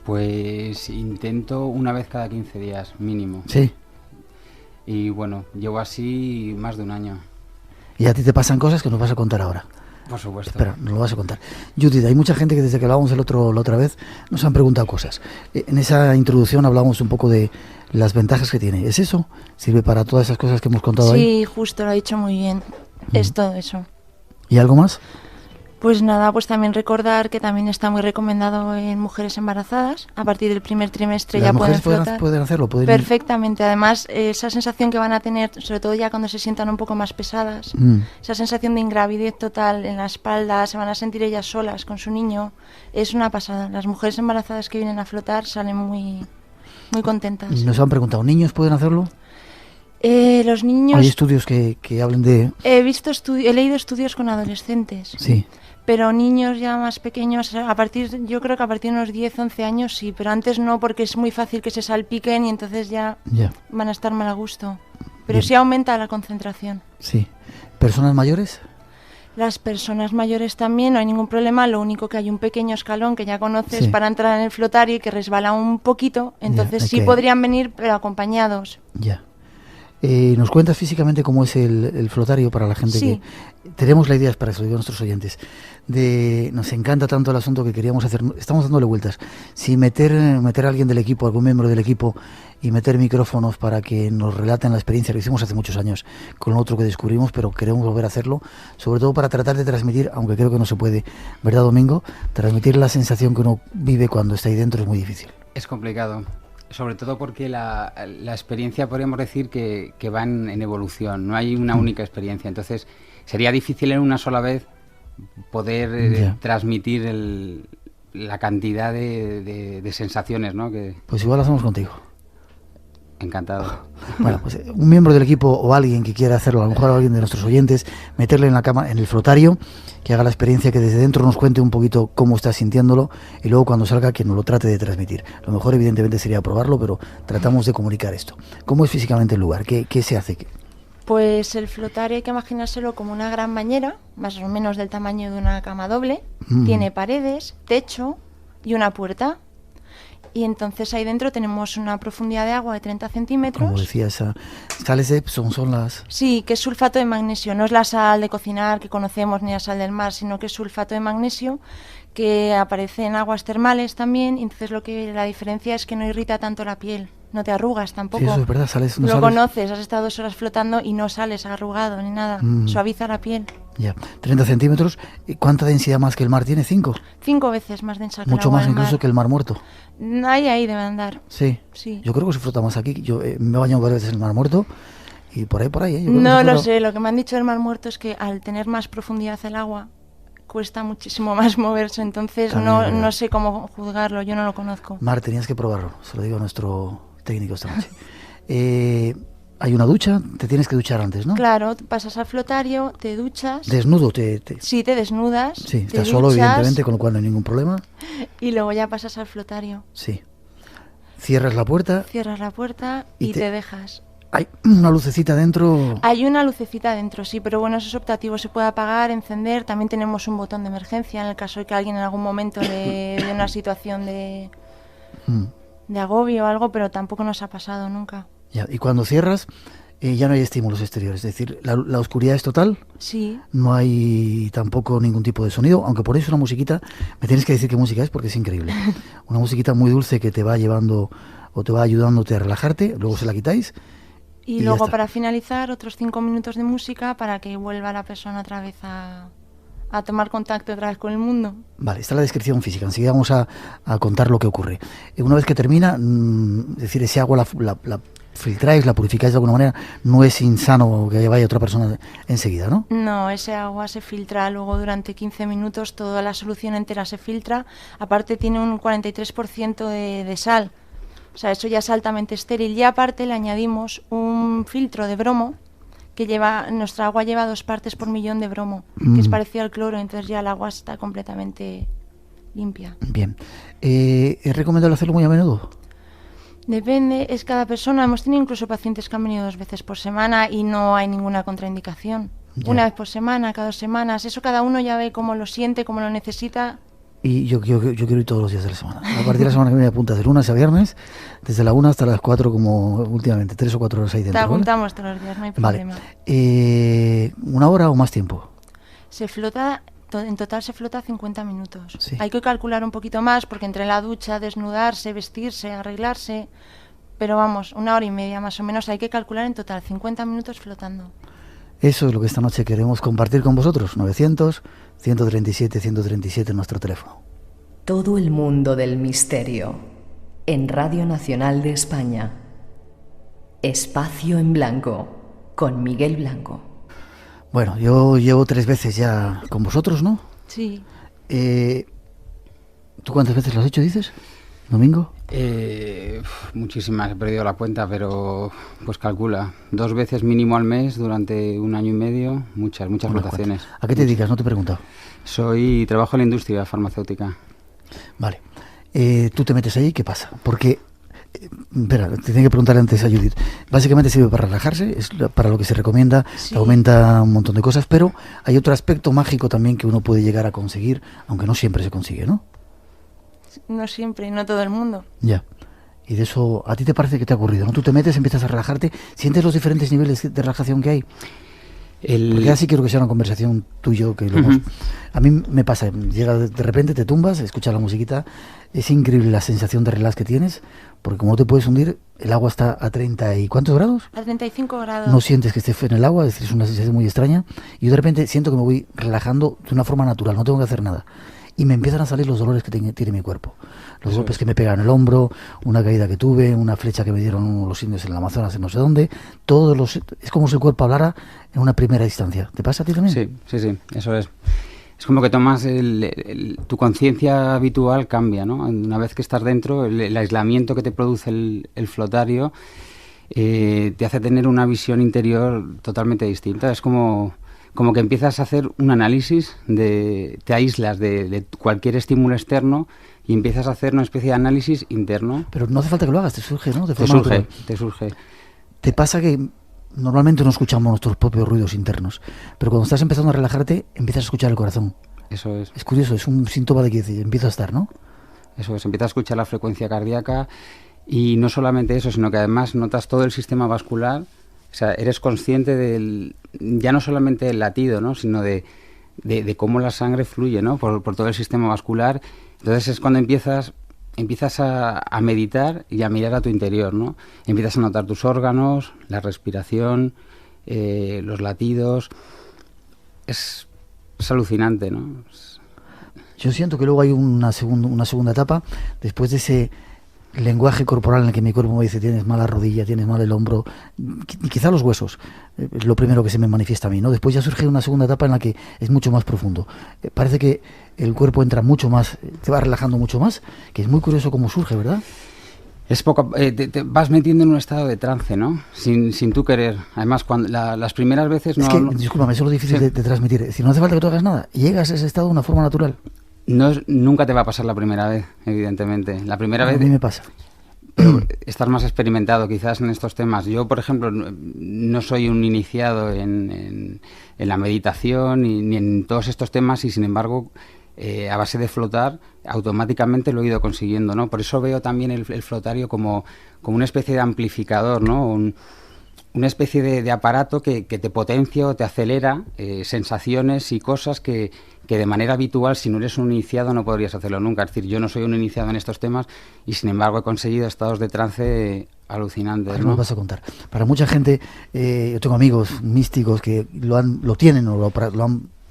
Pues intento una vez cada 15 días, mínimo. Sí. Y bueno, llevo así más de 1 año. Y a ti te pasan cosas que nos vas a contar ahora. Por supuesto. Espera, nos lo vas a contar. Judith, hay mucha gente que desde que hablábamos la otra vez nos han preguntado cosas. En esa introducción hablábamos un poco de las ventajas que tiene. ¿Es eso? ¿Sirve para todas esas cosas que hemos contado ahí? Sí, justo, lo ha dicho muy bien. Es todo eso. ¿Y algo más? Pues nada, pues también recordar que también está muy recomendado en mujeres embarazadas. A partir del primer trimestre ya pueden flotar. Pueden hacerlo, perfectamente. Además, esa sensación que van a tener, sobre todo ya cuando se sientan un poco más pesadas, esa sensación de ingravidez total en la espalda, se van a sentir ellas solas con su niño, es una pasada. Las mujeres embarazadas que vienen a flotar salen muy, muy contentas. Nos han preguntado, ¿niños pueden hacerlo? Los niños... Hay estudios que hablen de... He leído estudios con adolescentes. Sí. Pero niños ya más pequeños, yo creo que a partir de unos 10, 11 años sí, pero antes no, porque es muy fácil que se salpiquen y entonces ya van a estar mal a gusto. Pero bien. Sí aumenta la concentración. Sí. ¿Personas mayores? Las personas mayores también, no hay ningún problema, lo único que hay un pequeño escalón que ya conoces para entrar en el flotario y que resbala un poquito, entonces sí podrían venir, pero acompañados. Ya. ¿Nos cuentas físicamente cómo es el flotario para la gente que... Tenemos la idea, para eso digo a nuestros oyentes, nos encanta tanto el asunto que queríamos hacer, estamos dándole vueltas. Si meter a alguien del equipo, algún miembro del equipo, y meter micrófonos para que nos relaten la experiencia, lo hicimos hace muchos años con otro que descubrimos, pero queremos volver a hacerlo, sobre todo para tratar de transmitir, aunque creo que no se puede, ¿verdad, Domingo? Transmitir la sensación que uno vive cuando está ahí dentro es muy difícil. Es complicado. Sobre todo porque la experiencia podríamos decir que va en evolución, no hay una única experiencia, entonces sería difícil en una sola vez poder transmitir la cantidad de sensaciones, ¿no? Pues igual lo hacemos contigo. Encantado. Bueno, pues un miembro del equipo o alguien que quiera hacerlo, a lo mejor alguien de nuestros oyentes, meterle en la cama, en el flotario, que haga la experiencia, que desde dentro nos cuente un poquito cómo está sintiéndolo y luego cuando salga que nos lo trate de transmitir. Lo mejor evidentemente sería probarlo, pero tratamos de comunicar esto. ¿Cómo es físicamente el lugar? ¿Qué se hace? Pues el flotario hay que imaginárselo como una gran bañera, más o menos del tamaño de una cama doble. Tiene paredes, techo y una puerta. y entonces ahí dentro tenemos una profundidad de agua de 30 centímetros. Como decía, esa sales Epsom son las... Sí, que es sulfato de magnesio, no es la sal de cocinar que conocemos ni la sal del mar, sino que es sulfato de magnesio que aparece en aguas termales también, y entonces la diferencia es que no irrita tanto la piel, no te arrugas tampoco. Sí, eso es verdad, no lo conoces, has estado 2 horas flotando y no sales arrugado ni nada, suaviza la piel. Ya, 30 centímetros, ¿cuánta densidad más que el mar tiene? 5. 5 veces más densa que el agua Mucho más del incluso mar. Que el mar muerto. Ahí debe andar. Sí. Yo creo que se flota más aquí. Yo me he bañado varias veces en el mar muerto y por ahí. No lo sé, lo que me han dicho del mar muerto es que al tener más profundidad el agua cuesta muchísimo más moverse, entonces no sé cómo juzgarlo, yo no lo conozco. Mar, tenías que probarlo, se lo digo a nuestro técnico esta noche. Hay una ducha, te tienes que duchar antes, ¿no? Claro, pasas al flotario, te duchas. ¿Desnudo? Sí, te desnudas. Sí, estás solo, evidentemente, con lo cual no hay ningún problema. Y luego ya pasas al flotario. Sí. Cierras la puerta. Cierras la puerta y te dejas. ¿Hay una lucecita dentro? Hay una lucecita dentro, sí, pero bueno, eso es optativo, se puede apagar, encender. También tenemos un botón de emergencia en el caso de que alguien en algún momento de una situación de agobio o algo, pero tampoco nos ha pasado nunca. Ya, y cuando cierras, ya no hay estímulos exteriores, es decir, la oscuridad es total. Sí. No hay tampoco ningún tipo de sonido, aunque por eso una musiquita, me tienes que decir qué música es porque es increíble. Una musiquita muy dulce que te va llevando o te va ayudándote a relajarte, luego se la quitáis. Y luego para finalizar, otros 5 minutos de música para que vuelva la persona otra vez a tomar contacto otra vez con el mundo. Vale, está la descripción física, enseguida vamos a contar lo que ocurre. Una vez que termina, es decir, ese agua la filtráis, la purificáis de alguna manera, no es insano que vaya otra persona enseguida, ¿no? No, ese agua se filtra luego durante 15 minutos, toda la solución entera se filtra, aparte tiene un 43% de sal. O sea, eso ya es altamente estéril. Y aparte le añadimos un filtro de bromo que nuestra agua lleva 2 partes por millón de bromo, que es parecido al cloro, entonces ya el agua está completamente limpia. Bien. ¿Es recomendable hacerlo muy a menudo? Depende, es cada persona. Hemos tenido incluso pacientes que han venido 2 veces por semana y no hay ninguna contraindicación. Ya. 1 vez por semana, cada 2 semanas. Eso cada uno ya ve cómo lo siente, cómo lo necesita. Y yo quiero ir todos los días de la semana. A partir de la semana que viene apuntas de lunes a viernes, desde la 1 hasta las 4 como últimamente, 3 o 4 horas ahí dentro. Te apuntamos todos los días, no hay problema. Vale. ¿1 hora o más tiempo? En total se flota 50 minutos. Sí. Hay que calcular un poquito más porque entre la ducha, desnudarse, vestirse, arreglarse, pero vamos, 1 hora y media más o menos, hay que calcular en total 50 minutos flotando. Eso es lo que esta noche queremos compartir con vosotros. 900-137-137 en nuestro teléfono. Todo el mundo del misterio en Radio Nacional de España. Espacio en Blanco con Miguel Blanco. Bueno, yo llevo 3 veces ya con vosotros, ¿no? Sí. ¿Tú cuántas veces lo has hecho, dices? ¿Domingo? Muchísimas, he perdido la cuenta, pero pues calcula. 2 veces mínimo al mes durante 1 año y medio, muchas rotaciones. ¿A qué te dedicas? No te he preguntado. Trabajo en la industria farmacéutica. Vale. Tú te metes ahí, ¿qué pasa? Porque, espera, te tengo que preguntar antes a Judith. Básicamente sirve para relajarse, es para lo que se recomienda, sí. Aumenta un montón de cosas, pero hay otro aspecto mágico también que uno puede llegar a conseguir, aunque no siempre se consigue, ¿no? No siempre, no todo el mundo. Ya. Y de eso, ¿a ti te parece que te ha ocurrido, no? Tú te metes, empiezas a relajarte, ¿sientes los diferentes niveles de relajación que hay? Porque así quiero que sea una conversación tú y yo, que a mí me pasa, llega de repente, te tumbas, escuchas la musiquita, es increíble la sensación de relax que tienes, porque como no te puedes hundir, el agua está a 30 y ¿cuántos grados? A 35 grados. No sientes que estés en el agua, es decir, es una sensación muy extraña, y yo de repente siento que me voy relajando de una forma natural, no tengo que hacer nada. Y me empiezan a salir los dolores que tiene mi cuerpo. Los golpes que me pegan en el hombro, una caída que tuve, una flecha que me dieron los indios en el Amazonas, en no sé dónde. Es como si el cuerpo hablara en una primera instancia. ¿Te pasa a ti también? Sí, eso es. Es como que tomas tu conciencia habitual cambia, ¿no? Una vez que estás dentro, el aislamiento que te produce el flotario te hace tener una visión interior totalmente distinta. Es como que empiezas a hacer un análisis, te aíslas de cualquier estímulo externo y empiezas a hacer una especie de análisis interno. Pero no hace falta que lo hagas, te surge, ¿no? Te surge. ¿Te pasa que normalmente no escuchamos nuestros propios ruidos internos, pero cuando estás empezando a relajarte, empiezas a escuchar el corazón? Eso es. Es curioso, es un síntoma de que empiezo a estar, ¿no? eso es, empiezas a escuchar la frecuencia cardíaca y no solamente eso, sino que además notas todo el sistema vascular, o sea, eres consciente ya no solamente del latido, ¿no? Sino de cómo la sangre fluye, ¿no? Por todo el sistema vascular. Entonces es cuando empiezas a meditar y a mirar a tu interior, ¿no? Empiezas a notar tus órganos, la respiración, los latidos. Es alucinante, ¿no? Yo siento que luego hay una segunda etapa, después de ese lenguaje corporal en el que mi cuerpo me dice tienes mala rodilla, tienes mal el hombro, y quizá los huesos, es lo primero que se me manifiesta a mí, ¿no? Después ya surge una segunda etapa en la que es mucho más profundo. Parece que el cuerpo entra mucho más, te va relajando mucho más, que es muy curioso cómo surge, ¿verdad? Es poco, te vas metiendo en un estado de trance, ¿no? Sin tú querer. Además, cuando las primeras veces no... Es que, discúlpame, eso es lo difícil de transmitir. Es decir, no hace falta que tú hagas nada, llegas a ese estado de una forma natural. Nunca te va a pasar la primera vez, evidentemente. La primera vez... A mí me pasa. Pero estás más experimentado quizás en estos temas. Yo, por ejemplo, no soy un iniciado en la meditación ni en todos estos temas y, sin embargo, a base de flotar, automáticamente lo he ido consiguiendo, ¿no? Por eso veo también el flotario como una especie de amplificador, ¿no? Una especie de aparato que te potencia o te acelera sensaciones y cosas que de manera habitual, si no eres un iniciado, no podrías hacerlo nunca. Es decir, yo no soy un iniciado en estos temas y, sin embargo, he conseguido estados de trance alucinantes, ¿no? Me vas a contar. Para mucha gente, yo tengo amigos místicos que lo tienen o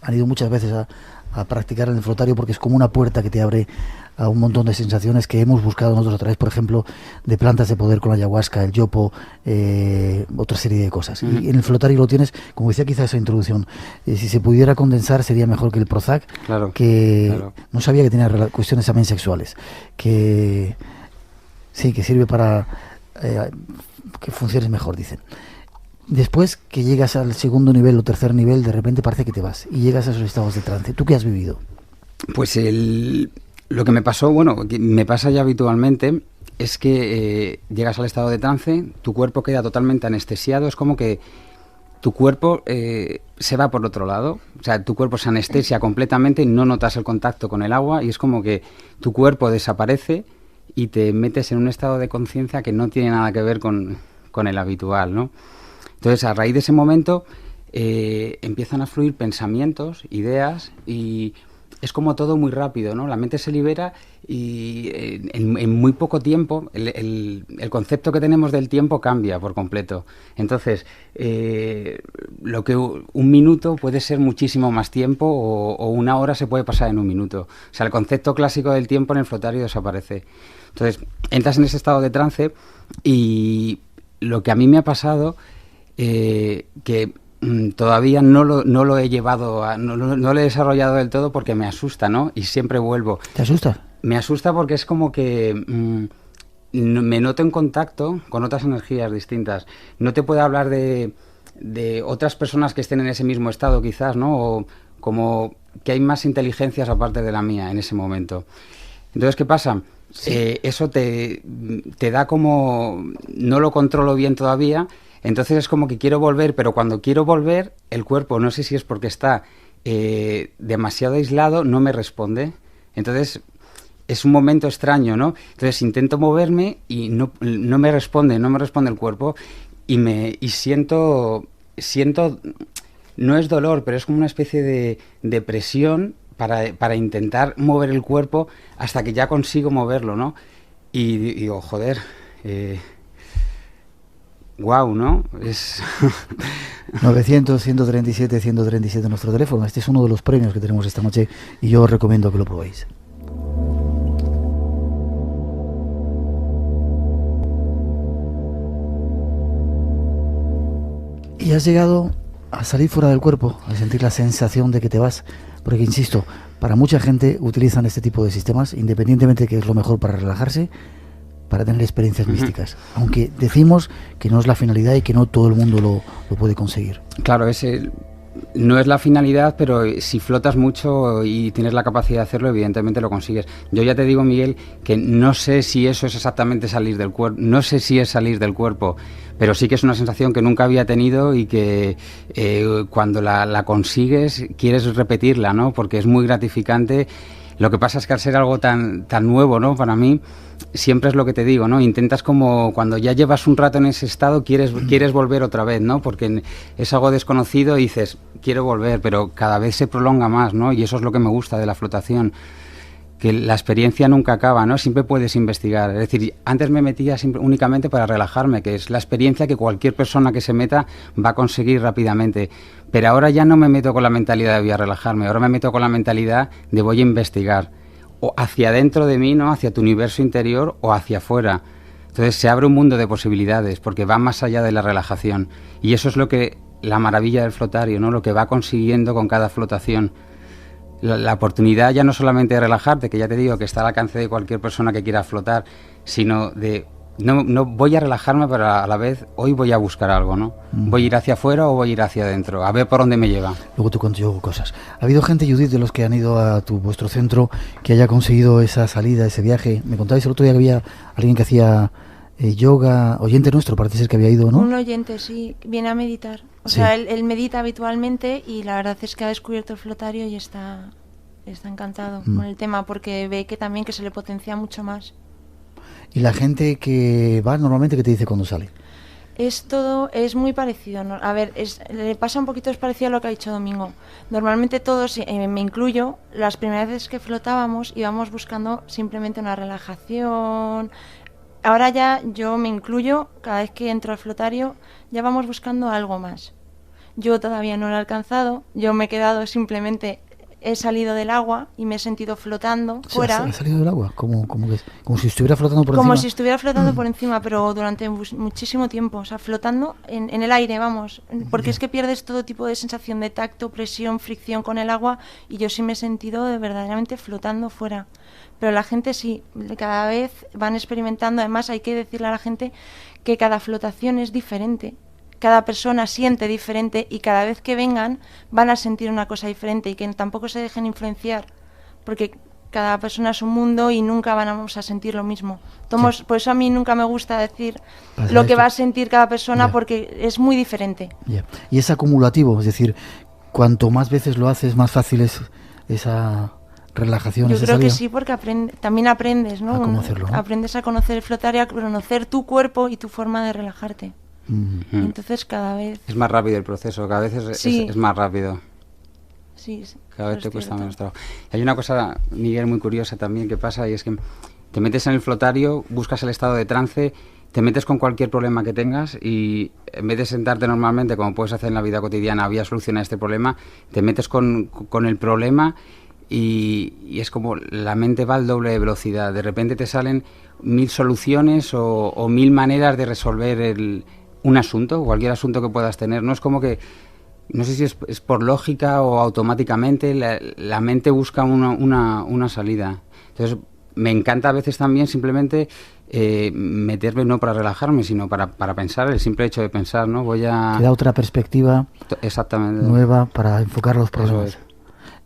han ido muchas veces a practicar en el flotario porque es como una puerta que te abre a un montón de sensaciones que hemos buscado nosotros a través, por ejemplo, de plantas de poder con la ayahuasca, el yopo, otra serie de cosas. Y en el flotario lo tienes, como decía quizá esa introducción, si se pudiera condensar sería mejor que el Prozac, claro. No sabía que tenía cuestiones también sexuales, que sí, que sirve para que funciones mejor, dicen. Después que llegas al segundo nivel o tercer nivel, de repente parece que te vas y llegas a esos estados de trance. ¿Tú qué has vivido? Pues lo que me pasó, que me pasa ya habitualmente, es que llegas al estado de trance, tu cuerpo queda totalmente anestesiado, es como que tu cuerpo se va por otro lado, o sea, tu cuerpo se anestesia completamente y no notas el contacto con el agua y es como que tu cuerpo desaparece y te metes en un estado de conciencia que no tiene nada que ver con el habitual, ¿no? Entonces, a raíz de ese momento, empiezan a fluir pensamientos, ideas, y es como todo muy rápido, ¿no? La mente se libera y en muy poco tiempo el concepto que tenemos del tiempo cambia por completo. Entonces, lo que un minuto puede ser muchísimo más tiempo o una hora se puede pasar en un minuto. O sea, el concepto clásico del tiempo en el flotario desaparece. Entonces, entras en ese estado de trance y lo que a mí me ha pasado... que todavía no lo he llevado, no lo he desarrollado del todo porque me asusta, ¿no? Y siempre vuelvo. ¿Te asusta? Me asusta porque es como que me noto en contacto con otras energías distintas. No te puedo hablar de otras personas que estén en ese mismo estado quizás, ¿no? O como que hay más inteligencias aparte de la mía en ese momento. Entonces, ¿qué pasa? Sí. Eso te da como... No lo controlo bien todavía. Entonces es como que quiero volver, pero cuando quiero volver, el cuerpo, no sé si es porque está demasiado aislado, no me responde. Entonces es un momento extraño, ¿no? Entonces intento moverme y no me responde el cuerpo y siento, no es dolor, pero es como una especie de presión para intentar mover el cuerpo hasta que ya consigo moverlo, ¿no? Y digo, joder... Wow, ¿no? Es 900-137-137 nuestro teléfono. Este es uno de los premios que tenemos esta noche y yo os recomiendo que lo probéis. Y has llegado a salir fuera del cuerpo, a sentir la sensación de que te vas, porque insisto, para mucha gente utilizan este tipo de sistemas, independientemente de que es lo mejor para relajarse, para tener experiencias místicas, aunque decimos que no es la finalidad y que no todo el mundo lo puede conseguir. Claro, no es la finalidad, pero si flotas mucho y tienes la capacidad de hacerlo, evidentemente lo consigues. Yo ya te digo, Miguel, que no sé si eso es exactamente salir del cuerpo, no sé si es salir del cuerpo, pero sí que es una sensación que nunca había tenido y que cuando la consigues quieres repetirla, ¿no? Porque es muy gratificante. Lo que pasa es que al ser algo tan nuevo, ¿no? Para mí, siempre es lo que te digo, ¿no? Intentas como cuando ya llevas un rato en ese estado, quieres volver otra vez, ¿no? Porque es algo desconocido y dices, quiero volver, pero cada vez se prolonga más, ¿no? Y eso es lo que me gusta de la flotación, que la experiencia nunca acaba, ¿no? Siempre puedes investigar. Es decir, antes me metía únicamente para relajarme, que es la experiencia que cualquier persona que se meta va a conseguir rápidamente. Pero ahora ya no me meto con la mentalidad de voy a relajarme, ahora me meto con la mentalidad de voy a investigar. O hacia dentro de mí, ¿no? Hacia tu universo interior o hacia afuera. Entonces se abre un mundo de posibilidades, porque va más allá de la relajación. Y eso es lo que, la maravilla del flotario, ¿no? Lo que va consiguiendo con cada flotación. La oportunidad ya no solamente de relajarte, que ya te digo que está al alcance de cualquier persona que quiera flotar, sino de no voy a relajarme, pero a la vez hoy voy a buscar algo, ¿no? Voy a ir hacia afuera o voy a ir hacia adentro, a ver por dónde me lleva. Luego te cuento yo cosas. ¿Ha habido gente, Judith, de los que han ido a vuestro centro que haya conseguido esa salida, ese viaje? Me contabais el otro día que había alguien que hacía yoga, oyente nuestro, parece ser que había ido, ¿no? Un oyente, sí, viene a meditar. O sea, él medita habitualmente y la verdad es que ha descubierto el flotario y está encantado con el tema, porque ve que también que se le potencia mucho más. ¿Y la gente que va normalmente qué te dice cuando sale? Es muy parecido, ¿no? A ver, le pasa un poquito, es parecido a lo que ha dicho Domingo. Normalmente todos, me incluyo, las primeras veces que flotábamos íbamos buscando simplemente una relajación. Ahora ya yo me incluyo, cada vez que entro al flotario ya vamos buscando algo más. Yo todavía no lo he alcanzado, yo me he quedado simplemente, he salido del agua y me he sentido flotando fuera. ¿Has salido del agua? ¿Cómo si estuviera flotando por encima? Como si estuviera flotando por encima, pero durante muchísimo tiempo, o sea, flotando en el aire, vamos, porque es que pierdes todo tipo de sensación de tacto, presión, fricción con el agua, y yo sí me he sentido verdaderamente flotando fuera. Pero la gente sí, cada vez van experimentando. Además hay que decirle a la gente que cada flotación es diferente, cada persona siente diferente y cada vez que vengan van a sentir una cosa diferente, y que tampoco se dejen influenciar, porque cada persona es un mundo y nunca vamos a sentir lo mismo. Sí. Por eso a mí nunca me gusta decir lo que va a sentir cada persona, porque es muy diferente. Y es acumulativo, es decir, cuanto más veces lo haces, más fácil es esa relajación. Yo creo que sí, porque también aprendes, ¿no? A cómo hacerlo, ¿no? Aprendes a conocer el flotario, a conocer tu cuerpo y tu forma de relajarte. Entonces cada vez es más rápido el proceso, cada vez es más rápido. Sí, cada vez te cuesta menos trabajo. Hay una cosa, Miguel, muy curiosa también que pasa, y es que te metes en el flotario, buscas el estado de trance, te metes con cualquier problema que tengas y en vez de sentarte normalmente, como puedes hacer en la vida cotidiana, voy a solucionar este problema, te metes con el problema y es como la mente va al doble de velocidad. De repente te salen 1000 soluciones o 1000 maneras de resolver un asunto, cualquier asunto que puedas tener. No es como que, no sé si es por lógica o automáticamente, la mente busca una salida. Entonces me encanta a veces también simplemente meterme, no para relajarme, sino para pensar, el simple hecho de pensar, ¿no? Te da otra perspectiva nueva para enfocar los problemas.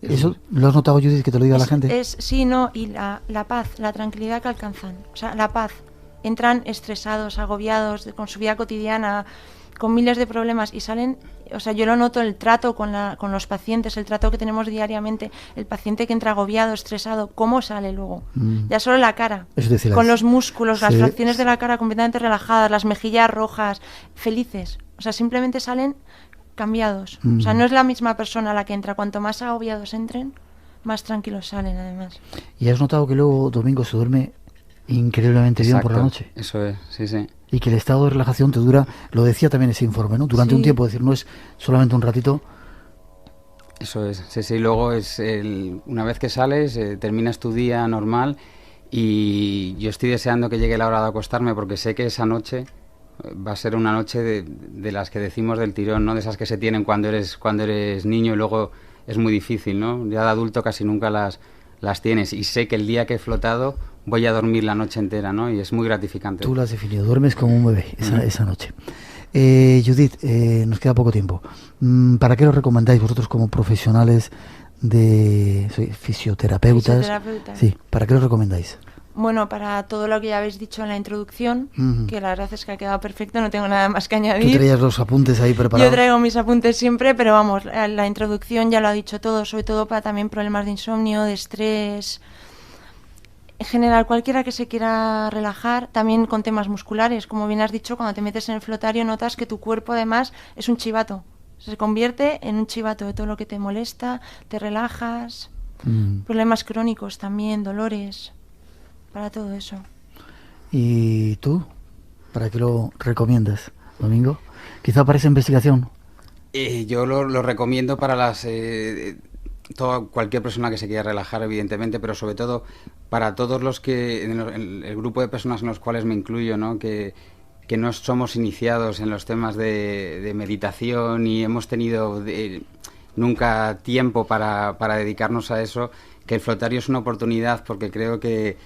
¿Eso lo has notado, Judith, que te lo diga la gente? Sí, no, y la paz, la tranquilidad que alcanzan, o sea, la paz. Entran estresados, agobiados, con su vida cotidiana, con miles de problemas, y salen, o sea, yo lo noto, el trato con los pacientes, el trato que tenemos diariamente, el paciente que entra agobiado, estresado, ¿cómo sale luego? Ya solo la cara, es decir, con los músculos, las fracciones de la cara completamente relajadas, las mejillas rojas, felices, o sea, simplemente salen cambiados. O sea, no es la misma persona la que entra, cuanto más agobiados entren, más tranquilos salen, además. ¿Y has notado que luego Domingo se duerme increíblemente bien por la noche? Eso es, sí. Y que el estado de relajación te dura, lo decía también ese informe, ¿no? Durante un tiempo, es decir, no es solamente un ratito. Eso es, sí. Luego una vez que sales, terminas tu día normal, y yo estoy deseando que llegue la hora de acostarme, porque sé que esa noche va a ser una noche de las que decimos del tirón, ¿no? De esas que se tienen cuando eres niño y luego es muy difícil, ¿no? Ya de adulto casi nunca las tienes, y sé que el día que he flotado voy a dormir la noche entera, ¿no? Y es muy gratificante. Tú lo has definido, duermes como un bebé esa noche. Judith, nos queda poco tiempo. ¿Para qué lo recomendáis vosotros como profesionales soy fisioterapeutas? Fisioterapeuta. Sí, ¿para qué lo recomendáis? Bueno, para todo lo que ya habéis dicho en la introducción, que la verdad es que ha quedado perfecto, no tengo nada más que añadir. ¿Tú traías los apuntes ahí preparados? Yo traigo mis apuntes siempre, pero vamos, la introducción ya lo ha dicho todo, sobre todo para también problemas de insomnio, de estrés. En general, cualquiera que se quiera relajar, también con temas musculares. Como bien has dicho, cuando te metes en el flotario notas que tu cuerpo además es un chivato. Se convierte en un chivato de todo lo que te molesta, te relajas. Problemas crónicos también, dolores, para todo eso. ¿Y tú? ¿Para qué lo recomiendas, Domingo? Quizá para esa investigación. Yo lo recomiendo para cualquier persona que se quiera relajar, evidentemente, pero sobre todo para todos los que, en el grupo de personas en los cuales me incluyo, ¿no? Que no somos iniciados en los temas de meditación y hemos tenido nunca tiempo para dedicarnos a eso, que el flotario es una oportunidad, porque creo que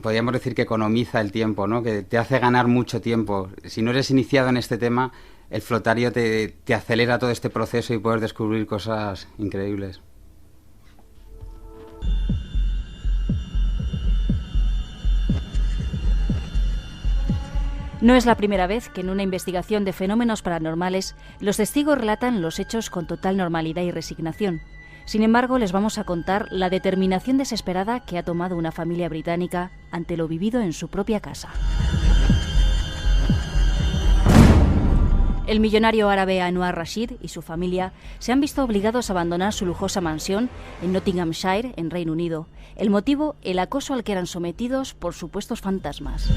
podríamos decir que economiza el tiempo, ¿no? Que te hace ganar mucho tiempo. Si no eres iniciado en este tema, el flotario te acelera todo este proceso y puedes descubrir cosas increíbles. No es la primera vez que en una investigación de fenómenos paranormales los testigos relatan los hechos con total normalidad y resignación. Sin embargo, les vamos a contar la determinación desesperada que ha tomado una familia británica ante lo vivido en su propia casa. El millonario árabe Anwar Rashid y su familia se han visto obligados a abandonar su lujosa mansión en Nottinghamshire, en Reino Unido. El motivo, el acoso al que eran sometidos por supuestos fantasmas.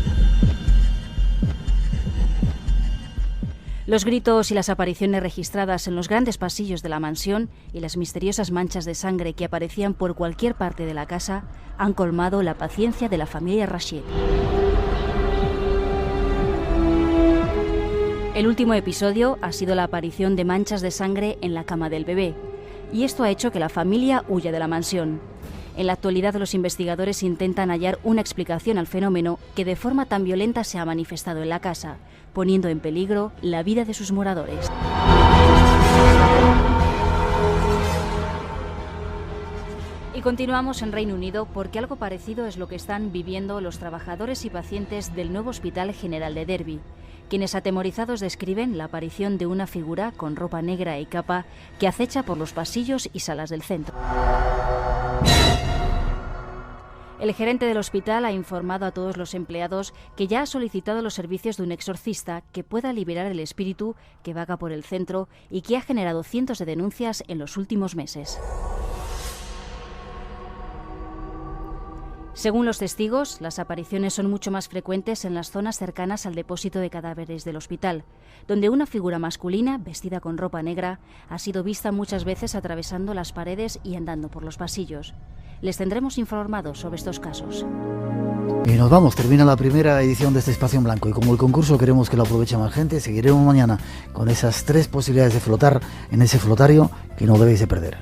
Los gritos y las apariciones registradas en los grandes pasillos de la mansión y las misteriosas manchas de sangre que aparecían por cualquier parte de la casa han colmado la paciencia de la familia Rashid. El último episodio ha sido la aparición de manchas de sangre en la cama del bebé, y esto ha hecho que la familia huya de la mansión. En la actualidad, los investigadores intentan hallar una explicación al fenómeno que de forma tan violenta se ha manifestado en la casa, poniendo en peligro la vida de sus moradores. Y continuamos en Reino Unido porque algo parecido es lo que están viviendo los trabajadores y pacientes del nuevo Hospital General de Derby, quienes atemorizados describen la aparición de una figura con ropa negra y capa que acecha por los pasillos y salas del centro. El gerente del hospital ha informado a todos los empleados que ya ha solicitado los servicios de un exorcista que pueda liberar el espíritu que vaga por el centro y que ha generado cientos de denuncias en los últimos meses. Según los testigos, las apariciones son mucho más frecuentes en las zonas cercanas al depósito de cadáveres del hospital, donde una figura masculina, vestida con ropa negra, ha sido vista muchas veces atravesando las paredes y andando por los pasillos. Les tendremos informados sobre estos casos. Y nos vamos, termina la primera edición de este Espacio en Blanco, y como el concurso queremos que lo aproveche más gente, seguiremos mañana con esas 3 posibilidades de flotar en ese flotario que no debéis de perder.